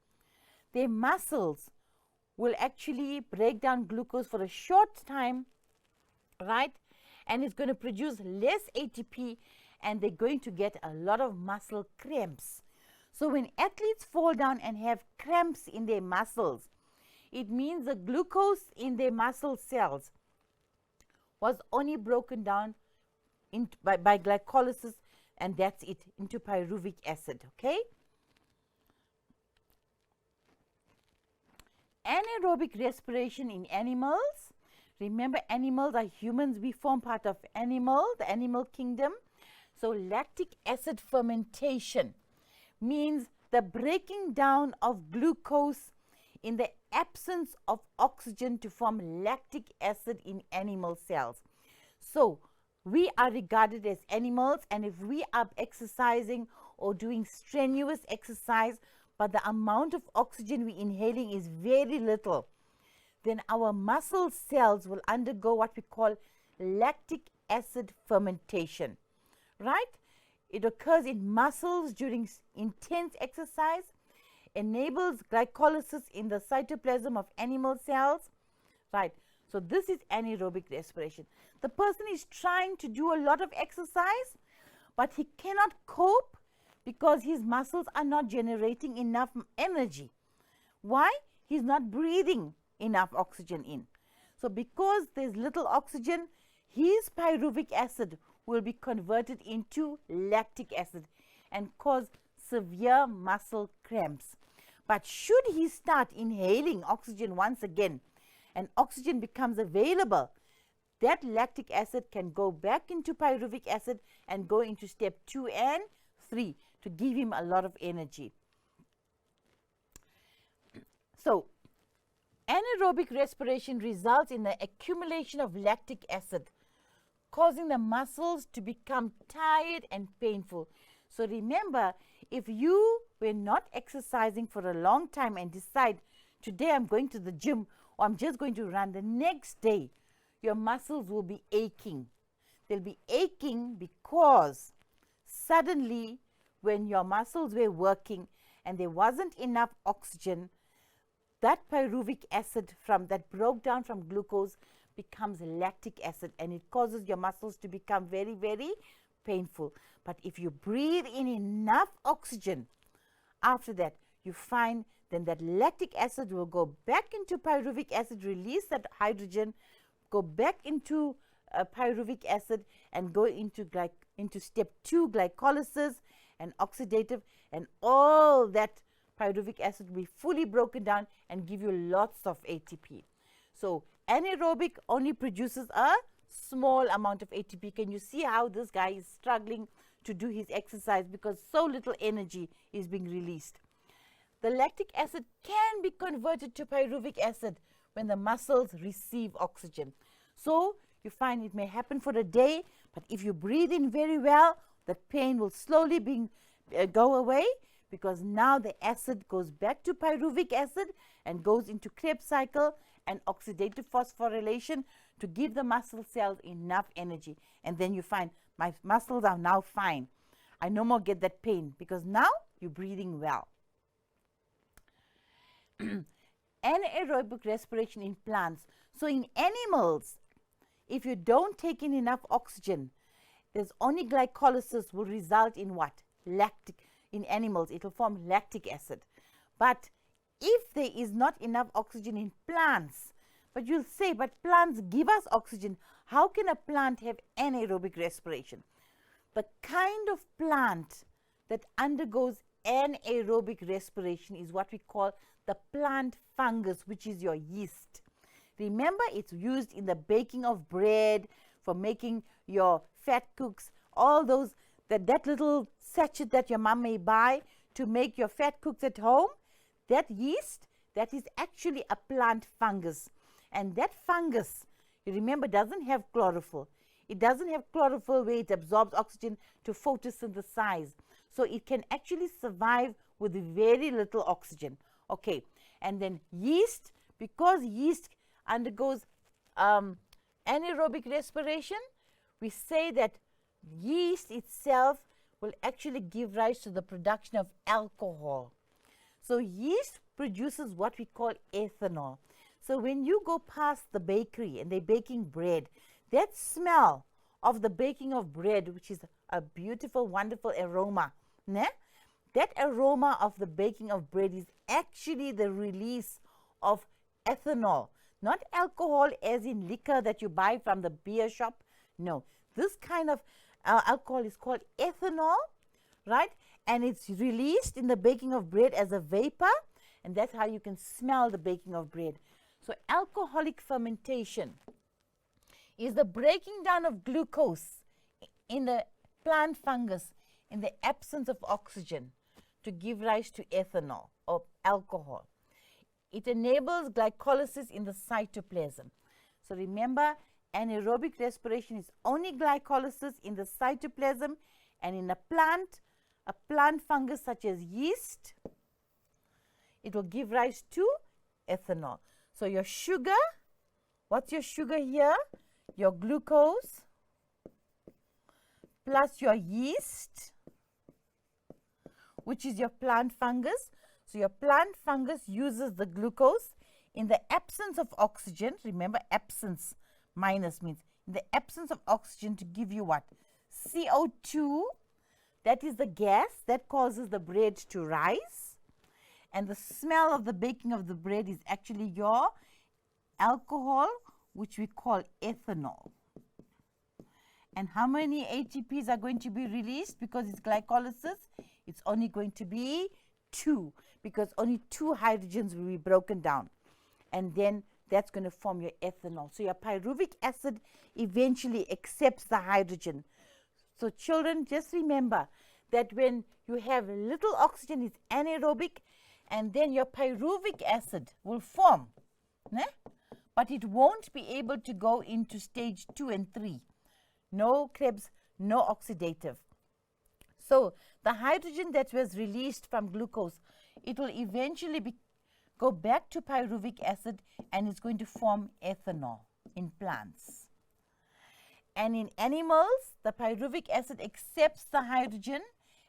their muscles will actually break down glucose for a short time, right? And it's going to produce less ATP, and they're going to get a lot of muscle cramps. So when athletes fall down and have cramps in their muscles, it means the glucose in their muscle cells was only broken down by glycolysis, and that's it, into pyruvic acid, okay? Anaerobic respiration in animals. Remember, animals are humans. We form part of the animal kingdom. So lactic acid fermentation means the breaking down of glucose in the absence of oxygen to form lactic acid in animal cells. So we are regarded as animals, and if we are exercising or doing strenuous exercise, but the amount of oxygen we're inhaling is very little, then our muscle cells will undergo what we call lactic acid fermentation, right? It occurs in muscles during intense exercise, enables glycolysis in the cytoplasm of animal cells, right? So this is anaerobic respiration. The person is trying to do a lot of exercise, but he cannot cope because his muscles are not generating enough energy. Why? He's not breathing enough oxygen in. So because there's little oxygen, his pyruvic acid will be converted into lactic acid and cause severe muscle cramps. But should he start inhaling oxygen once again and oxygen becomes available, that lactic acid can go back into pyruvic acid and go into step 2 and 3 to give him a lot of energy. So anaerobic respiration results in the accumulation of lactic acid, causing the muscles to become tired and painful. So remember, if you were not exercising for a long time and decide, today I'm going to the gym or I'm just going to run, the next day your muscles will be aching. They'll be aching because suddenly when your muscles were working and there wasn't enough oxygen, that pyruvic acid that broke down from glucose becomes lactic acid, and it causes your muscles to become very, very painful. But if you breathe in enough oxygen, after that, you find then that lactic acid will go back into pyruvic acid, release that hydrogen, go back into pyruvic acid, and go into step 2, glycolysis and oxidative, and all that pyruvic acid will be fully broken down and give you lots of ATP. So anaerobic only produces a small amount of ATP. Can you see how this guy is struggling to do his exercise because so little energy is being released. The lactic acid can be converted to pyruvic acid when the muscles receive oxygen. So you find it may happen for a day, but if you breathe in very well, the pain will slowly go away, because now the acid goes back to pyruvic acid and goes into Krebs cycle and oxidative phosphorylation to give the muscle cells enough energy. And then you find my muscles are now fine. I no more get that pain because now you're breathing well. Anaerobic respiration in plants. So in animals, if you don't take in enough oxygen, there's only glycolysis will result in what? Lactic. In animals, it will form lactic acid. But if there is not enough oxygen in plants, but you'll say, but plants give us oxygen. How can a plant have anaerobic respiration? The kind of plant that undergoes anaerobic respiration is what we call the plant fungus, which is your yeast. Remember, it's used in the baking of bread, for making your fat cooks, all those, that little sachet that your mom may buy to make your fat cooks at home. That yeast, that is actually a plant fungus. And that fungus, you remember, doesn't have chlorophyll. It doesn't have chlorophyll where it absorbs oxygen to photosynthesize. So it can actually survive with very little oxygen. Okay, and then yeast, because yeast undergoes anaerobic respiration, we say that yeast itself will actually give rise to the production of alcohol. So yeast produces what we call ethanol. So when you go past the bakery and they're baking bread, that smell of the baking of bread, which is a beautiful, wonderful aroma, né? That aroma of the baking of bread is actually the release of ethanol, not alcohol as in liquor that you buy from the beer shop. No, this kind of alcohol is called ethanol, right? And it's released in the baking of bread as a vapor, and that's how you can smell the baking of bread. So alcoholic fermentation is the breaking down of glucose in the plant fungus in the absence of oxygen to give rise to ethanol or alcohol. It enables glycolysis in the cytoplasm. So remember, anaerobic respiration is only glycolysis in the cytoplasm, and in a plant fungus such as yeast, it will give rise to ethanol. So your sugar, what's your sugar here? Your glucose plus your yeast, which is your plant fungus. So your plant fungus uses the glucose in the absence of oxygen. Remember, absence minus means in the absence of oxygen to give you what? CO2. That is the gas that causes the bread to rise. And the smell of the baking of the bread is actually your alcohol, which we call ethanol. And how many ATPs are going to be released because it's glycolysis? It's only going to be 2, because only 2 hydrogens will be broken down. And then that's going to form your ethanol. So your pyruvic acid eventually accepts the hydrogen. So children, just remember that when you have little oxygen, it's anaerobic, and then your pyruvic acid will form, né? But it won't be able to go into stage 2 and 3. No Krebs, no oxidative. So the hydrogen that was released from glucose, it will eventually go back to pyruvic acid, and it's going to form ethanol in plants. And in animals, the pyruvic acid accepts the hydrogen,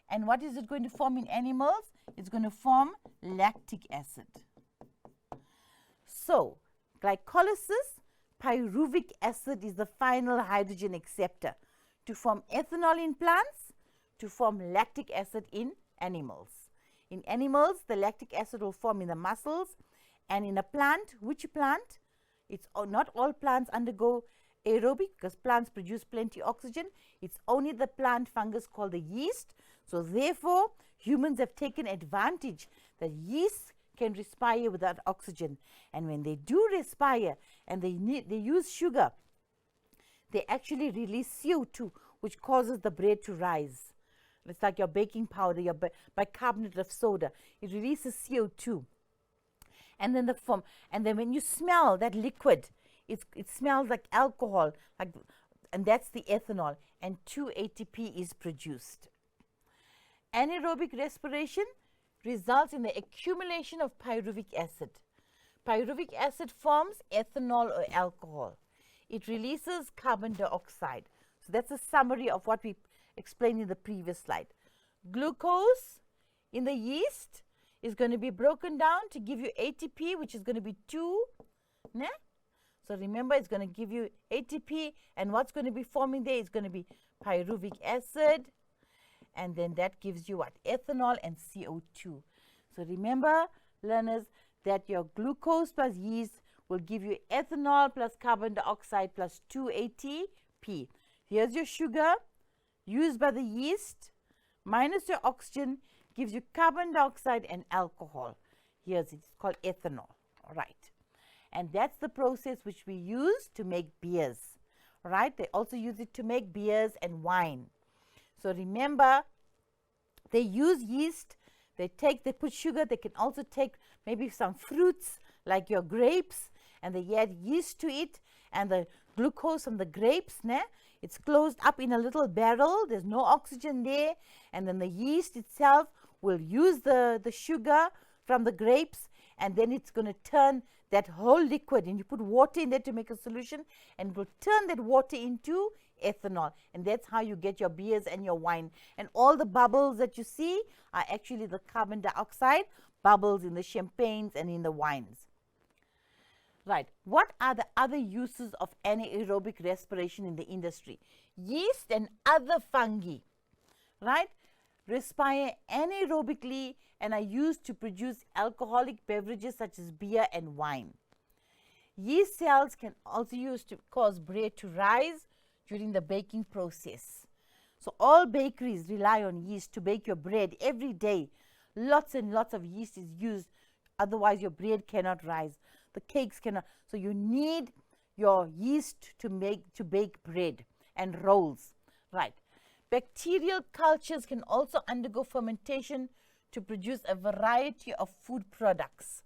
and what is it going to form in animals? It's going to form lactic acid. So glycolysis, pyruvic acid is the final hydrogen acceptor to form ethanol in plants, to form lactic acid in animals. In animals, the lactic acid will form in the muscles, and in a plant, which plant? It's not all plants undergo aerobic, because plants produce plenty of oxygen. It's only the plant fungus called the yeast. So therefore, humans have taken advantage that yeast can respire without oxygen. And when they do respire and they use sugar, they actually release CO2, which causes the bread to rise. It's like your baking powder, your bicarbonate of soda. It releases CO2. And then when you smell that liquid, it smells like alcohol, and that's the ethanol, and 2-ATP is produced. Anaerobic respiration results in the accumulation of pyruvic acid. Pyruvic acid forms ethanol or alcohol. It releases carbon dioxide. So that's a summary of what we explained in the previous slide. Glucose in the yeast is going to be broken down to give you ATP, which is going to be 2. Né? So remember, it's going to give you ATP, and what's going to be forming there is going to be pyruvic acid, and then that gives you what? Ethanol and CO2. So remember, learners, that your glucose plus yeast will give you ethanol plus carbon dioxide plus 2-ATP. Here's your sugar used by the yeast minus your oxygen gives you carbon dioxide and alcohol. Here's it. It's called ethanol. All right. And that's the process which we use to make beers. All right. They also use it to make beers and wine. So remember, they use yeast. They put sugar. They can also take maybe some fruits like your grapes, and they add yeast to it, and the glucose from the grapes, né? It's closed up in a little barrel. There's no oxygen there, and then the yeast itself will use the sugar from the grapes, and then it's going to turn that whole liquid, and you put water in there to make a solution, and it will turn that water into ethanol, and that's how you get your beers and your wine. And all the bubbles that you see are actually the carbon dioxide bubbles in the champagnes and in the wines. Right. What are the other uses of anaerobic respiration in the industry? Yeast and other fungi, right, respire anaerobically and are used to produce alcoholic beverages such as beer and wine. Yeast cells can also use to cause bread to rise during the baking process. So all bakeries rely on yeast to bake your bread every day. Lots and lots of yeast is used, otherwise your bread cannot rise. The cakes cannot. So you need your yeast to bake bread and rolls. Right. Bacterial cultures can also undergo fermentation to produce a variety of food products.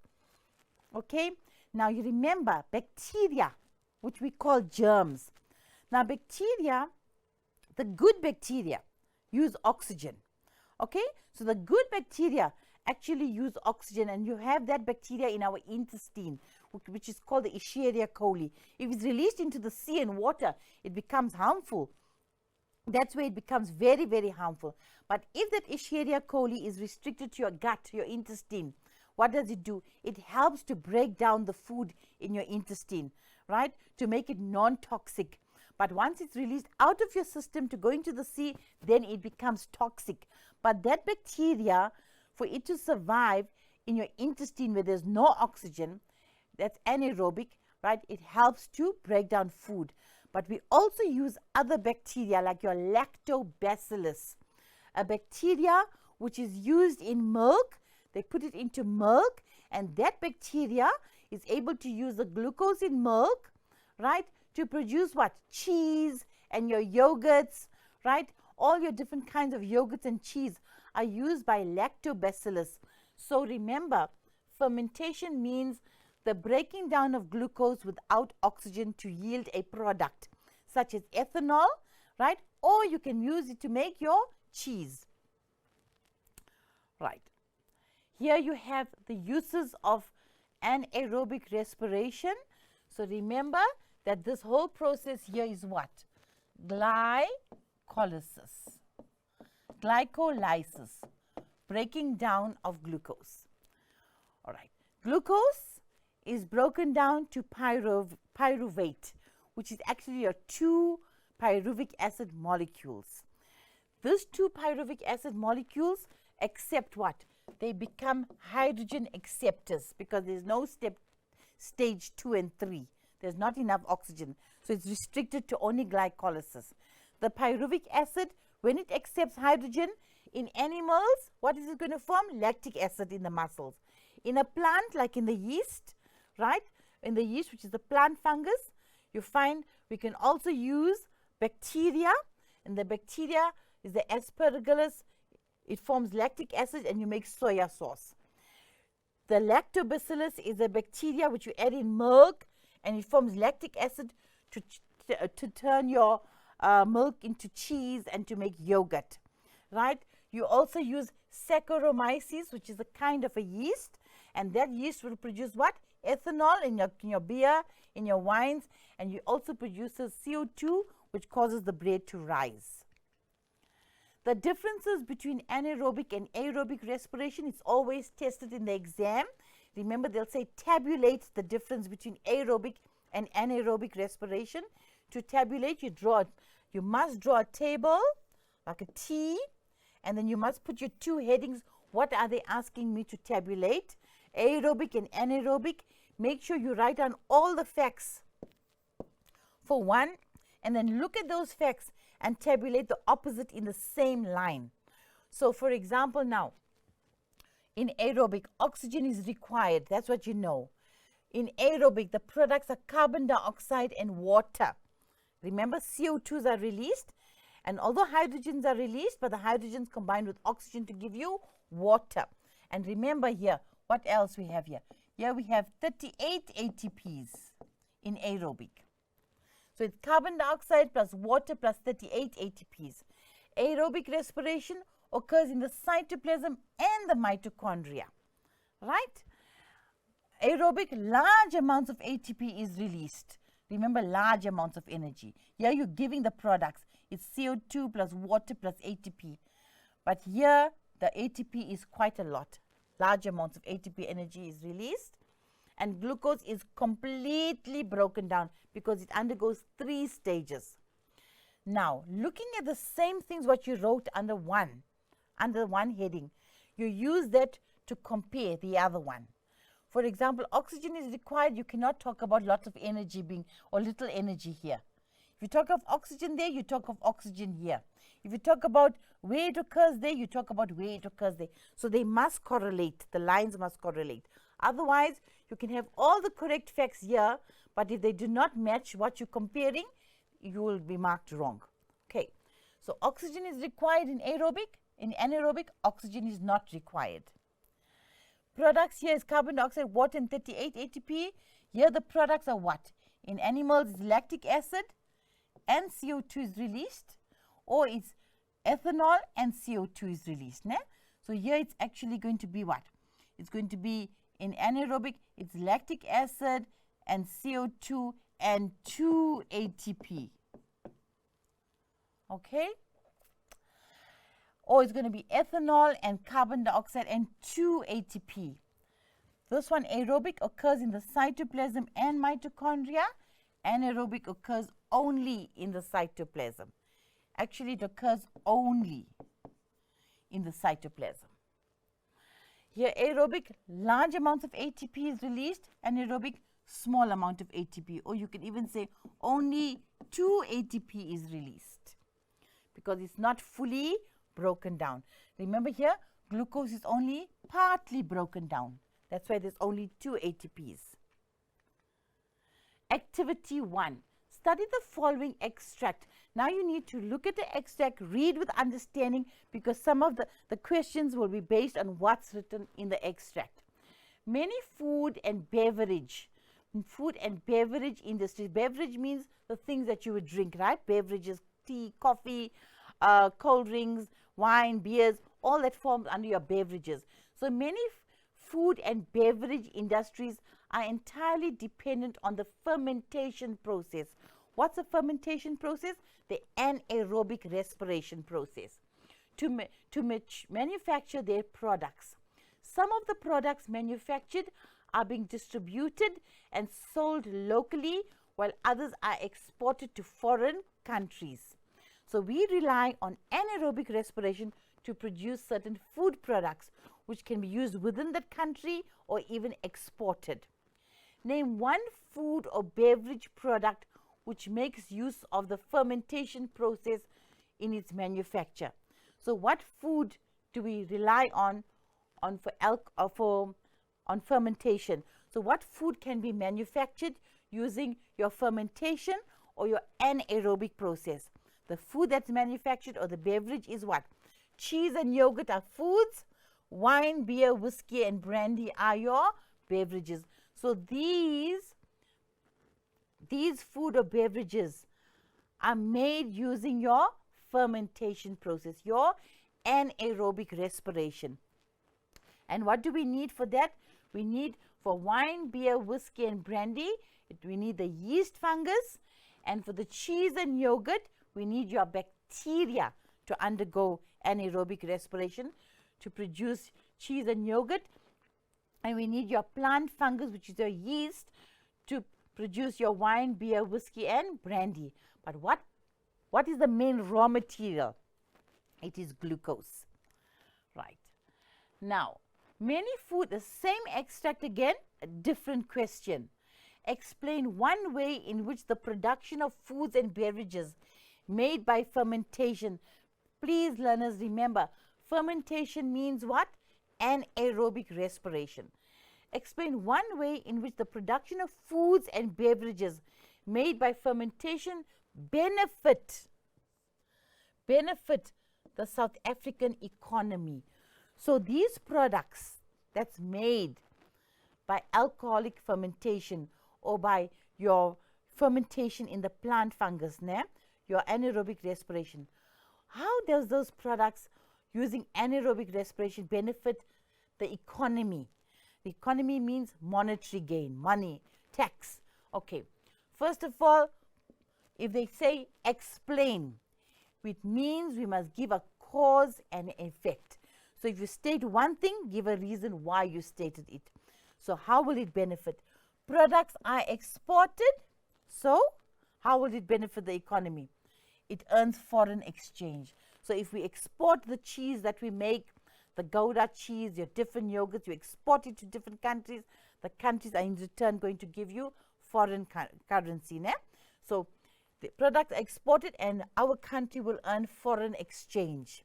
Okay. Now you remember bacteria, which we call germs. Now bacteria, the good bacteria use oxygen. Okay. So the good bacteria actually use oxygen, and you have that bacteria in our intestine, which is called the Escherichia coli. If it's released into the sea and water, it becomes harmful. That's where it becomes very, very harmful. But if that Escherichia coli is restricted to your gut, your intestine, what does it do? It helps to break down the food in your intestine, right, to make it non-toxic. But once it's released out of your system to go into the sea, then it becomes toxic. But that bacteria, for it to survive in your intestine where there's no oxygen, that's anaerobic, right? It helps to break down food. But we also use other bacteria like your lactobacillus, a bacteria which is used in milk. They put it into milk, and that bacteria is able to use the glucose in milk, right, to produce what? Cheese and your yogurts, right? All your different kinds of yogurts and cheese are used by lactobacillus. So remember, fermentation means the breaking down of glucose without oxygen to yield a product such as ethanol, right? Or you can use it to make your cheese. Right. Here you have the uses of anaerobic respiration. So remember that this whole process here is what? Glycolysis. Glycolysis, breaking down of glucose. All right. Glucose is broken down to pyruvate, which is actually your 2 pyruvic acid molecules. These 2 pyruvic acid molecules accept what? They become hydrogen acceptors because there's no stage 2 and 3. There's not enough oxygen. So it's restricted to only glycolysis. The pyruvic acid, when it accepts hydrogen in animals, what is it going to form? Lactic acid in the muscles. In a plant, like in the yeast, right? In the yeast, which is the plant fungus, you find we can also use bacteria, and the bacteria is the Aspergillus it forms lactic acid and you make soya sauce. The lactobacillus is a bacteria which you add in milk and it forms lactic acid to turn your milk into cheese and to make yogurt, right? You also use Saccharomyces, which is a kind of a yeast, and that yeast will produce what? Ethanol in your beer, in your wines, and it also produces CO2, which causes the bread to rise. The differences between anaerobic and aerobic respiration is always tested in the exam. Remember, they'll say tabulate the difference between aerobic and anaerobic respiration. To tabulate, you must draw a table like a T, and then you must put your two headings. What are they asking me to tabulate? Aerobic and anaerobic. Make sure you write down all the facts for one, and then look at those facts and tabulate the opposite in the same line. So, for example, now, in aerobic, oxygen is required. That's what you know. In aerobic, the products are carbon dioxide and water. Remember, CO2s are released, and although hydrogens are released, but the hydrogens combine with oxygen to give you water. And remember here, what else we have here? Here we have 38 ATPs in aerobic. So it's carbon dioxide plus water plus 38 ATPs. Aerobic respiration occurs in the cytoplasm and the mitochondria, right? Aerobic, large amounts of ATP is released. Remember, large amounts of energy. Here you're giving the products. It's CO2 plus water plus ATP. But here the ATP is quite a lot. Large amounts of ATP energy is released. And glucose is completely broken down because it undergoes 3 stages. Now, looking at the same things what you wrote under one heading, you use that to compare the other one. For example, oxygen is required. You cannot talk about lots of energy being or little energy here. If you talk of oxygen there, you talk of oxygen here. If you talk about where it occurs there, you talk about where it occurs there. So they must correlate. The lines must correlate. Otherwise, you can have all the correct facts here, but if they do not match what you're comparing, you will be marked wrong. Okay, so oxygen is required in aerobic. In anaerobic, oxygen is not required. Products here is carbon dioxide, water, and 38 ATP. Here the products are what? In animals, it's lactic acid and CO2 is released, or it's ethanol and CO2 is released. Né? So here it's actually going to be what? It's going to be in anaerobic, it's lactic acid and CO2 and 2 ATP. Okay? Or it's going to be ethanol and carbon dioxide and 2 ATP. This one, aerobic, occurs in the cytoplasm and mitochondria. Anaerobic occurs only in the cytoplasm. Actually, it occurs only in the cytoplasm. Here, aerobic, large amounts of ATP is released. Anaerobic, small amount of ATP. Or you can even say only 2 ATP is released because it's not fully broken down. Remember here, glucose is only partly broken down. That's why there's only 2 ATPs. Activity 1. Study the following extract. Now you need to look at the extract, read with understanding, because some of the questions will be based on what's written in the extract. Many food and beverage industries, beverage means the things that you would drink, right? Beverages, tea, coffee, cold drinks, wine, beers, all that forms under your beverages. So many food and beverage industries are entirely dependent on the fermentation process. What's a fermentation process? The anaerobic respiration process to manufacture their products. Some of the products manufactured are being distributed and sold locally, while others are exported to foreign countries. So we rely on anaerobic respiration to produce certain food products which can be used within that country or even exported. Name one food or beverage product which makes use of the fermentation process in its manufacture. So what food do we rely on fermentation? So what food can be manufactured using your fermentation or your anaerobic process? The food that's manufactured or the beverage is what? cheese and yogurt are foods. Wine, beer, whiskey, and brandy are your beverages. So these food or beverages are made using your fermentation process, your anaerobic respiration. And what do we need for that? We need, for wine, beer, whiskey, and brandy, we need the yeast fungus. And for the cheese and yogurt, we need your bacteria to undergo anaerobic respiration to produce cheese and yogurt. And we need your plant fungus, which is your yeast, to produce your wine, beer, whiskey, and brandy. But what is the main raw material? It is glucose. Right. Now, many food, the same extract again, a different question. Explain one way in which the production of foods and beverages made by fermentation. Please, learners, remember, fermentation means what? Anaerobic respiration. Explain one way in which the production of foods and beverages made by fermentation benefit the South African economy. So these products that's made by alcoholic fermentation or by your fermentation in the plant fungus, your anaerobic respiration, how does those products using anaerobic respiration benefit the economy? The economy means monetary gain, money, tax. Okay, first of all, if they say explain, it means we must give a cause and effect. So if you state one thing, give a reason why you stated it. So how will it benefit? Products are exported, so how will it benefit the economy? It earns foreign exchange. So if we export the cheese that we make, the Gouda cheese, your different yogurts, you export it to different countries, the countries are in return going to give you foreign currency. So the products are exported and our country will earn foreign exchange.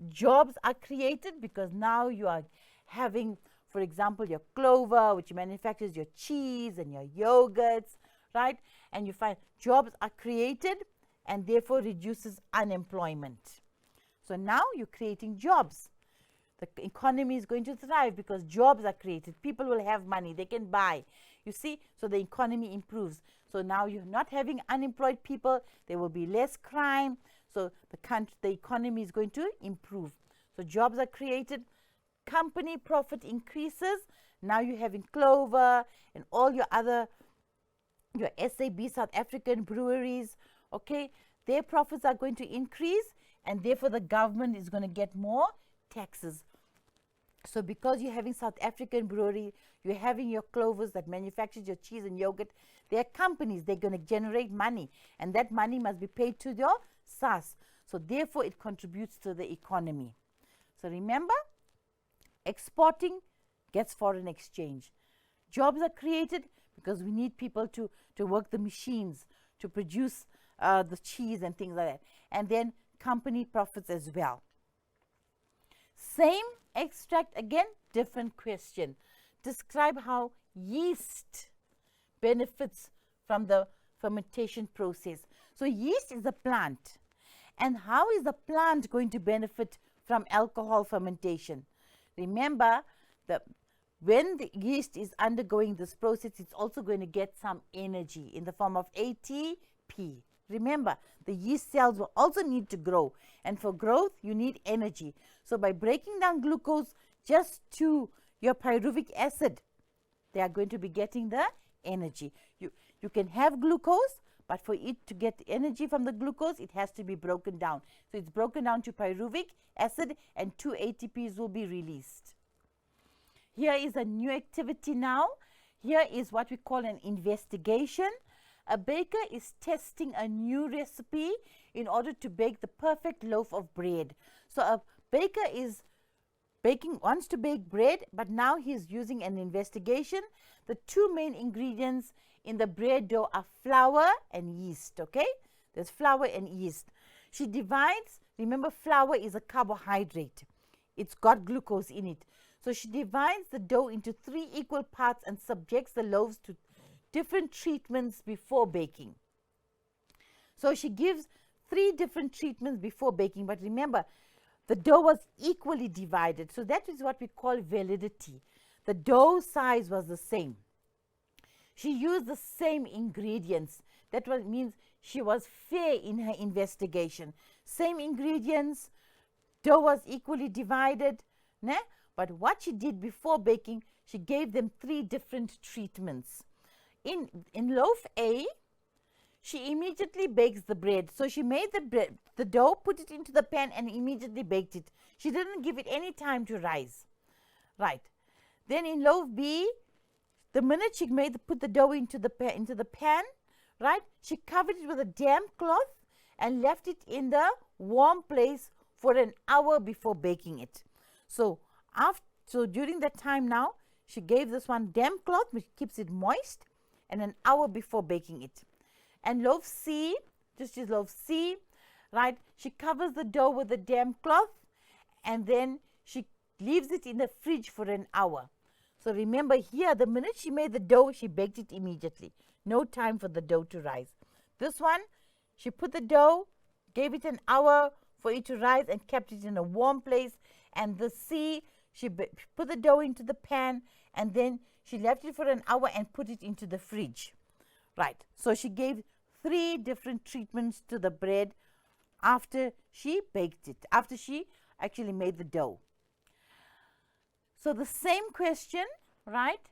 Jobs are created because now you are having, for example, your clover, which manufactures your cheese and your yogurts, right? And you find jobs are created and therefore reduces unemployment. So now you're creating jobs. The economy is going to thrive because jobs are created. People will have money. They can buy. You see, so the economy improves. So now you're not having unemployed people. There will be less crime. So the economy is going to improve. So jobs are created. Company profit increases. Now you're having Clover and all your other, your SAB, South African breweries. Okay, their profits are going to increase and therefore the government is going to get more taxes. So because you're having South African brewery, you're having your Clovers that manufactures your cheese and yogurt, they're companies, they're going to generate money and that money must be paid to your SAS. So therefore it contributes to the economy. So remember, exporting gets foreign exchange. Jobs are created because we need people to work the machines, to produce the cheese and things like that. And then company profits as well. Same extract again, different question. Describe how yeast benefits from the fermentation process. So yeast is a plant. And how is the plant going to benefit from alcohol fermentation? Remember that when the yeast is undergoing this process, it's also going to get some energy in the form of ATP. Remember, the yeast cells will also need to grow. And for growth, you need energy. So by breaking down glucose just to your pyruvic acid, they are going to be getting the energy. You can have glucose, but for it to get energy from the glucose, it has to be broken down. So it's broken down to pyruvic acid and 2 ATPs will be released. Here is a new activity now. Here is what we call an investigation. A baker is testing a new recipe in order to bake the perfect loaf of bread. So a baker wants to bake bread, but now he's using an investigation. The two main ingredients in the bread dough are flour and yeast, okay? There's flour and yeast. She divides, remember flour is a carbohydrate. It's got glucose in it. So she divides the dough into 3 equal parts and subjects the loaves to different treatments before baking. So she gives 3 different treatments before baking, but remember, the dough was equally divided. So that is what we call validity. The dough size was the same. She used the same ingredients. That means she was fair in her investigation. Same ingredients, dough was equally divided. Né? But what she did before baking, she gave them 3 different treatments. In loaf A, she immediately bakes the bread. So she made the dough, put it into the pan and immediately baked it. She didn't give it any time to rise. Right. Then in loaf B, the minute she put the dough into the pan, right, she covered it with a damp cloth and left it in the warm place for an hour before baking it. So during that time now, she gave this one damp cloth which keeps it moist, and an hour before baking it. And loaf C, just as loaf C, right, she covers the dough with a damp cloth and then she leaves it in the fridge for an hour. So remember here, the minute she made the dough, she baked it immediately. No time for the dough to rise. This one, she put the dough, gave it an hour for it to rise and kept it in a warm place. And the C, she put the dough into the pan and then she left it for an hour and put it into the fridge. Right, so she gave 3 different treatments to the bread after she baked it, after she actually made the dough. So the same question, right?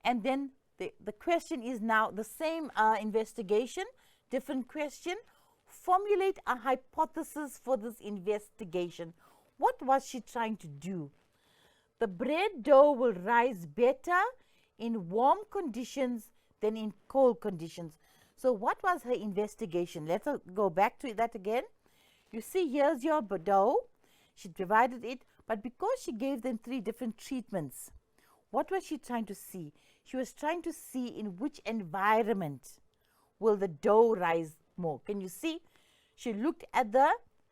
And then the question is now the same investigation, different question. Formulate a hypothesis for this investigation. What was she trying to do? The bread dough will rise better in warm conditions than in cold conditions. So what was her investigation? Let's go back to that again. You see, here's your dough. She divided it, but because she gave them 3 different treatments, what was she trying to see? She was trying to see in which environment will the dough rise more. Can you see? She looked at the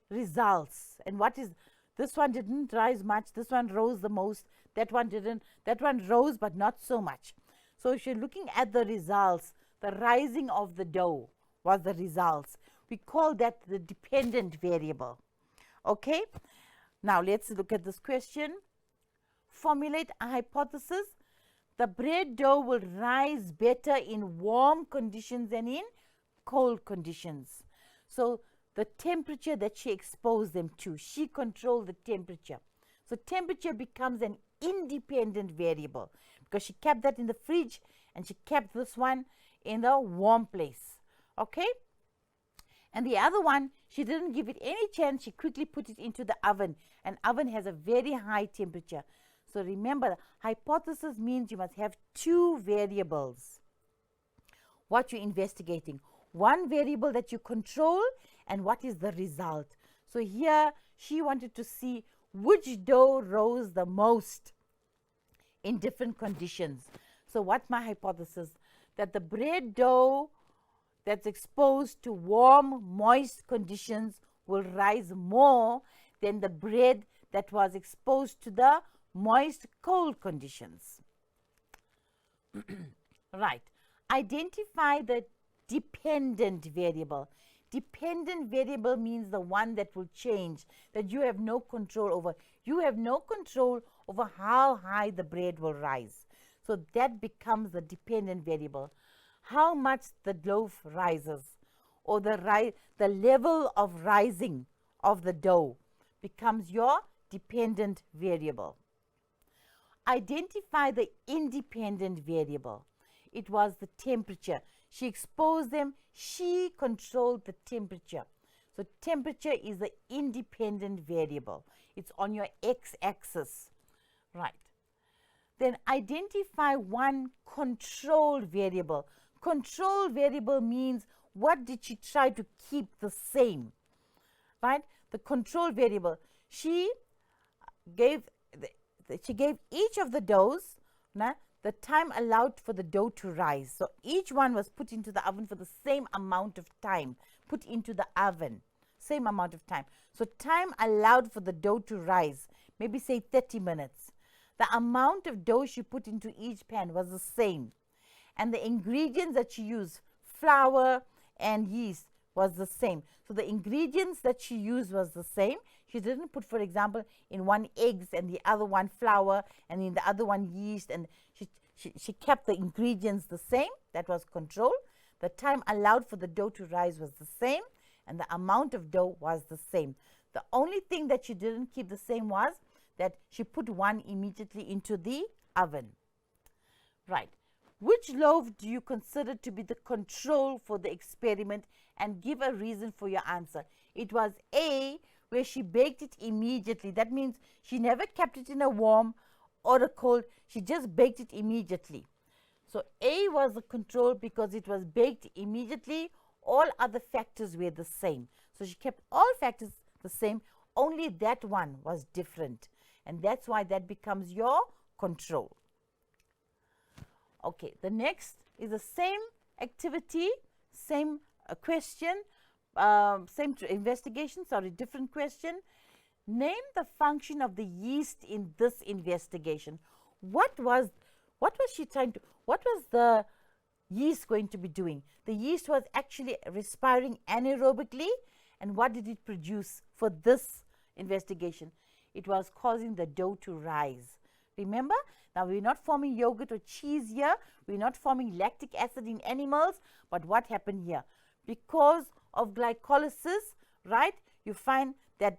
results, and what is this one didn't rise much, this one rose the most, that one didn't, that one rose but not so much. So she's looking at the results. The rising of the dough was the results. We call that the dependent variable. Okay, now let's look at this question. Formulate a hypothesis. The bread dough will rise better in warm conditions than in cold conditions. So the temperature that she exposed them to, she controlled the temperature. So temperature becomes an independent variable because she kept that in the fridge and she kept this one in a warm place. Okay? And the other one, she didn't give it any chance. She quickly put it into the oven. An oven has a very high temperature. So remember, hypothesis means you must have 2 variables. What you're investigating. One variable that you control and what is the result. So here, she wanted to see which dough rose the most in different conditions. So what's my hypothesis? That the bread dough that's exposed to warm, moist conditions will rise more than the bread that was exposed to the moist, cold conditions. Right. Identify the dependent variable. Dependent variable means the one that will change, that you have no control over. You have no control over how high the bread will rise. So that becomes the dependent variable. How much the loaf rises, or the level of rising of the dough becomes your dependent variable. Identify the independent variable. It was the temperature. She exposed them. She controlled the temperature. So temperature is the independent variable. It's on your x-axis. Right. Then identify one control variable. Control variable means what did she try to keep the same? Right? The control variable. She gave each of the doughs the time allowed for the dough to rise. So each one was put into the oven for the same amount of time. Put into the oven, same amount of time. So time allowed for the dough to rise, maybe say 30 minutes. The amount of dough she put into each pan was the same. And the ingredients that she used, flour and yeast, was the same. So the ingredients that she used was the same. She didn't put, for example, in one eggs and the other one flour and in the other one yeast, and she kept the ingredients the same. That was control. The time allowed for the dough to rise was the same, and the amount of dough was the same. The only thing that she didn't keep the same was that she put one immediately into the oven. Right. Which loaf do you consider to be the control for the experiment, and give a reason for your answer? It was A, where she baked it immediately. That means she never kept it in a warm or a cold. She just baked it immediately. So A was the control because it was baked immediately. All other factors were the same. So she kept all factors the same. Only that one was different. And that's why that becomes your control. Okay, the next is the same activity, same question, same investigation, different question. Name the function of the yeast in this investigation. What was the yeast going to be doing? The yeast was actually respiring anaerobically, and what did it produce for this investigation? It was causing the dough to rise. Remember? Now, we're not forming yogurt or cheese here. We're not forming lactic acid in animals. But what happened here? Because of glycolysis, right, you find that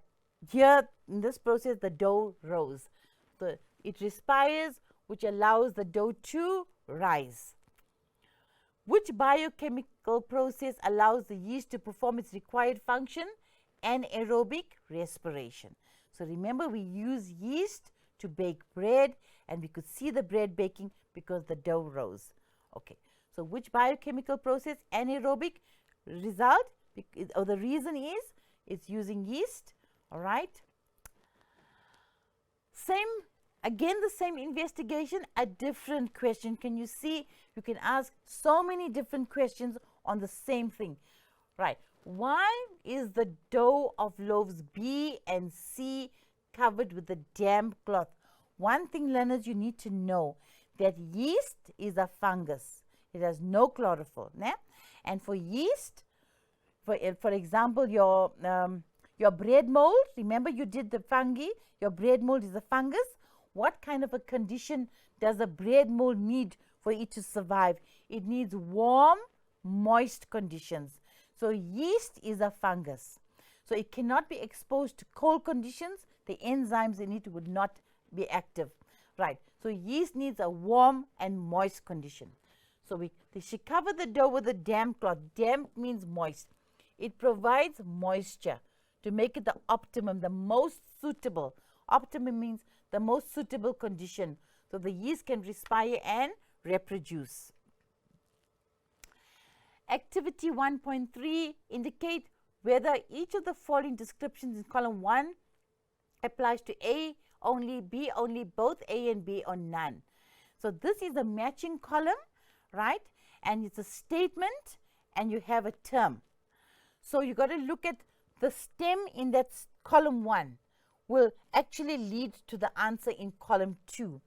here in this process, the dough rose. So it respires, which allows the dough to rise. Which biochemical process allows the yeast to perform its required function? Anaerobic respiration. So remember, we use yeast to bake bread, and we could see the bread baking because the dough rose. Okay, so which biochemical process? Anaerobic result, or the reason is it's using yeast. All right. Again, the same investigation, a different question. Can you see? You can ask so many different questions on the same thing. Right. Why is the dough of loaves B and C covered with a damp cloth? One thing, learners, you need to know that yeast is a fungus. It has no chlorophyll. Né? And for yeast, for example, your bread mold, remember you did the fungi, your bread mold is a fungus. What kind of a condition does a bread mold need for it to survive? It needs warm, moist conditions. So yeast is a fungus. So it cannot be exposed to cold conditions. The enzymes in it would not be active. Right. So yeast needs a warm and moist condition. So she covered the dough with a damp cloth. Damp means moist. It provides moisture to make it the optimum, the most suitable. Optimum means the most suitable condition, so the yeast can respire and reproduce. Activity 1.3, indicate whether each of the following descriptions in column 1 applies to A only, B only, both A and B, or none. So this is a matching column, right? And it's a statement, and you have a term. So you got to look at the stem in that column 1 will actually lead to the answer in column 2.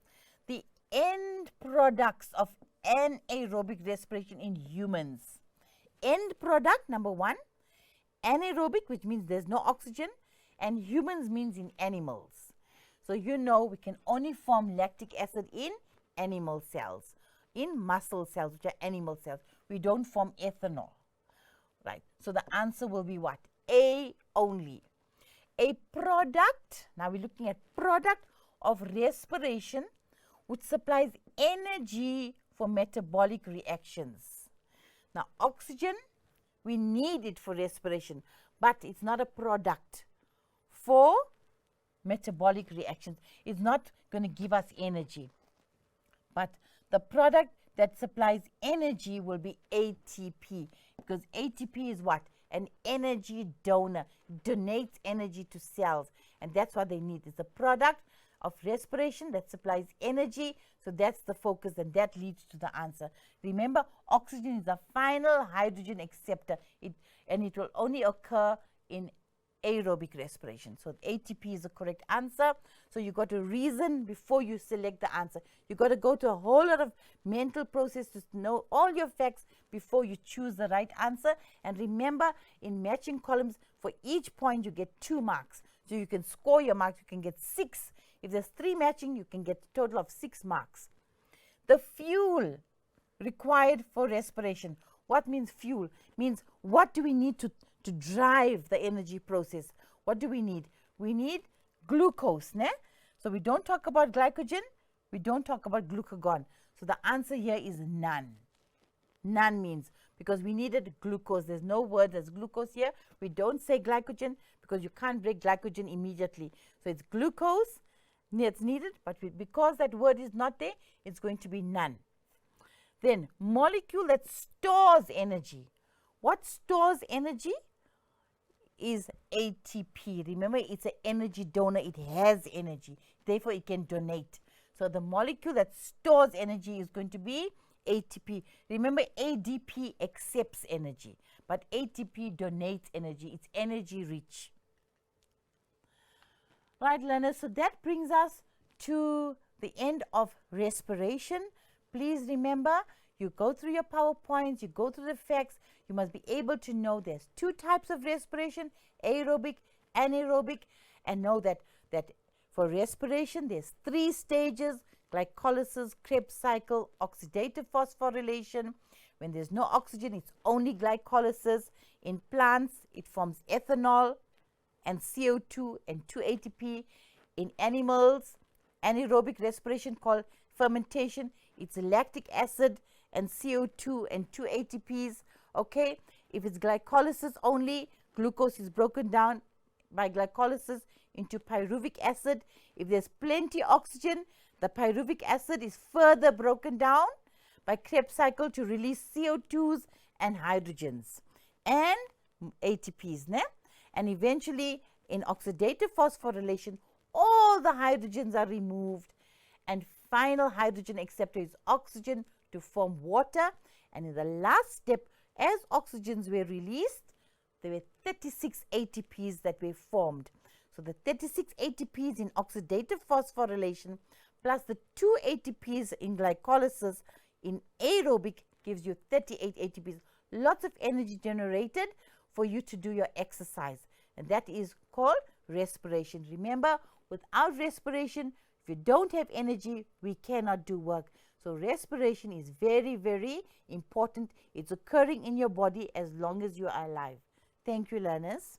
The end products of anaerobic respiration in humans. End product, number 1, anaerobic, which means there's no oxygen, and humans means in animals. So you know we can only form lactic acid in animal cells, in muscle cells, which are animal cells. We don't form ethanol, right? So the answer will be what? A only. A product, now we're looking at product of respiration, which supplies energy for metabolic reactions. Now, oxygen, we need it for respiration, but it's not a product for metabolic reactions. It's not going to give us energy. But the product that supplies energy will be ATP, because ATP is what? An energy donor. It donates energy to cells, and that's what they need. It's a product of respiration that supplies energy, so that's the focus, and that leads to the answer. Remember, oxygen is a final hydrogen acceptor, and it will only occur in aerobic respiration. So ATP is the correct answer. So you got to reason before you select the answer. You got to go to a whole lot of mental process to know all your facts before you choose the right answer. And remember, in matching columns, for each point you get 2 marks. So you can score your marks. You can get 6. If there's 3 matching, you can get a total of 6 marks. The fuel required for respiration. What means fuel? Means what do we need to drive the energy process? What do we need? We need glucose, ne? So we don't talk about glycogen, we don't talk about glucagon. So the answer here is none. None means because we needed glucose. There's no word as glucose here. We don't say glycogen because you can't break glycogen immediately. So it's glucose that's needed, but because that word is not there, it's going to be none. Then molecule that stores energy. What stores energy is ATP. Remember, it's an energy donor. It has energy. Therefore, it can donate. So the molecule that stores energy is going to be ATP. Remember, ADP accepts energy, but ATP donates energy. It's energy rich. Right, learners, so that brings us to the end of respiration. Please remember, you go through your PowerPoints, you go through the facts, you must be able to know there's 2 types of respiration, aerobic, anaerobic, and know that for respiration there's 3 stages: glycolysis, Krebs cycle, oxidative phosphorylation. When there's no oxygen, it's only glycolysis. In plants, it forms ethanol and CO2 and 2 ATP. In animals, anaerobic respiration called fermentation, it's lactic acid and CO2 and 2 ATPs. Okay, if it's glycolysis only, glucose is broken down by glycolysis into pyruvic acid. If there's plenty oxygen, the pyruvic acid is further broken down by Krebs cycle to release CO2s and hydrogens and ATPs, ne? And eventually in oxidative phosphorylation, all the hydrogens are removed, and final hydrogen acceptor is oxygen to form water. And in the last step, as oxygens were released, there were 36 ATPs that were formed. So the 36 ATPs in oxidative phosphorylation plus the 2 ATPs in glycolysis in aerobic gives you 38 ATPs. Lots of energy generated for you to do your exercise, and that is called respiration. Remember, without respiration, if you don't have energy, we cannot do work. So respiration is very, very important. It's occurring in your body as long as you are alive. Thank you, learners.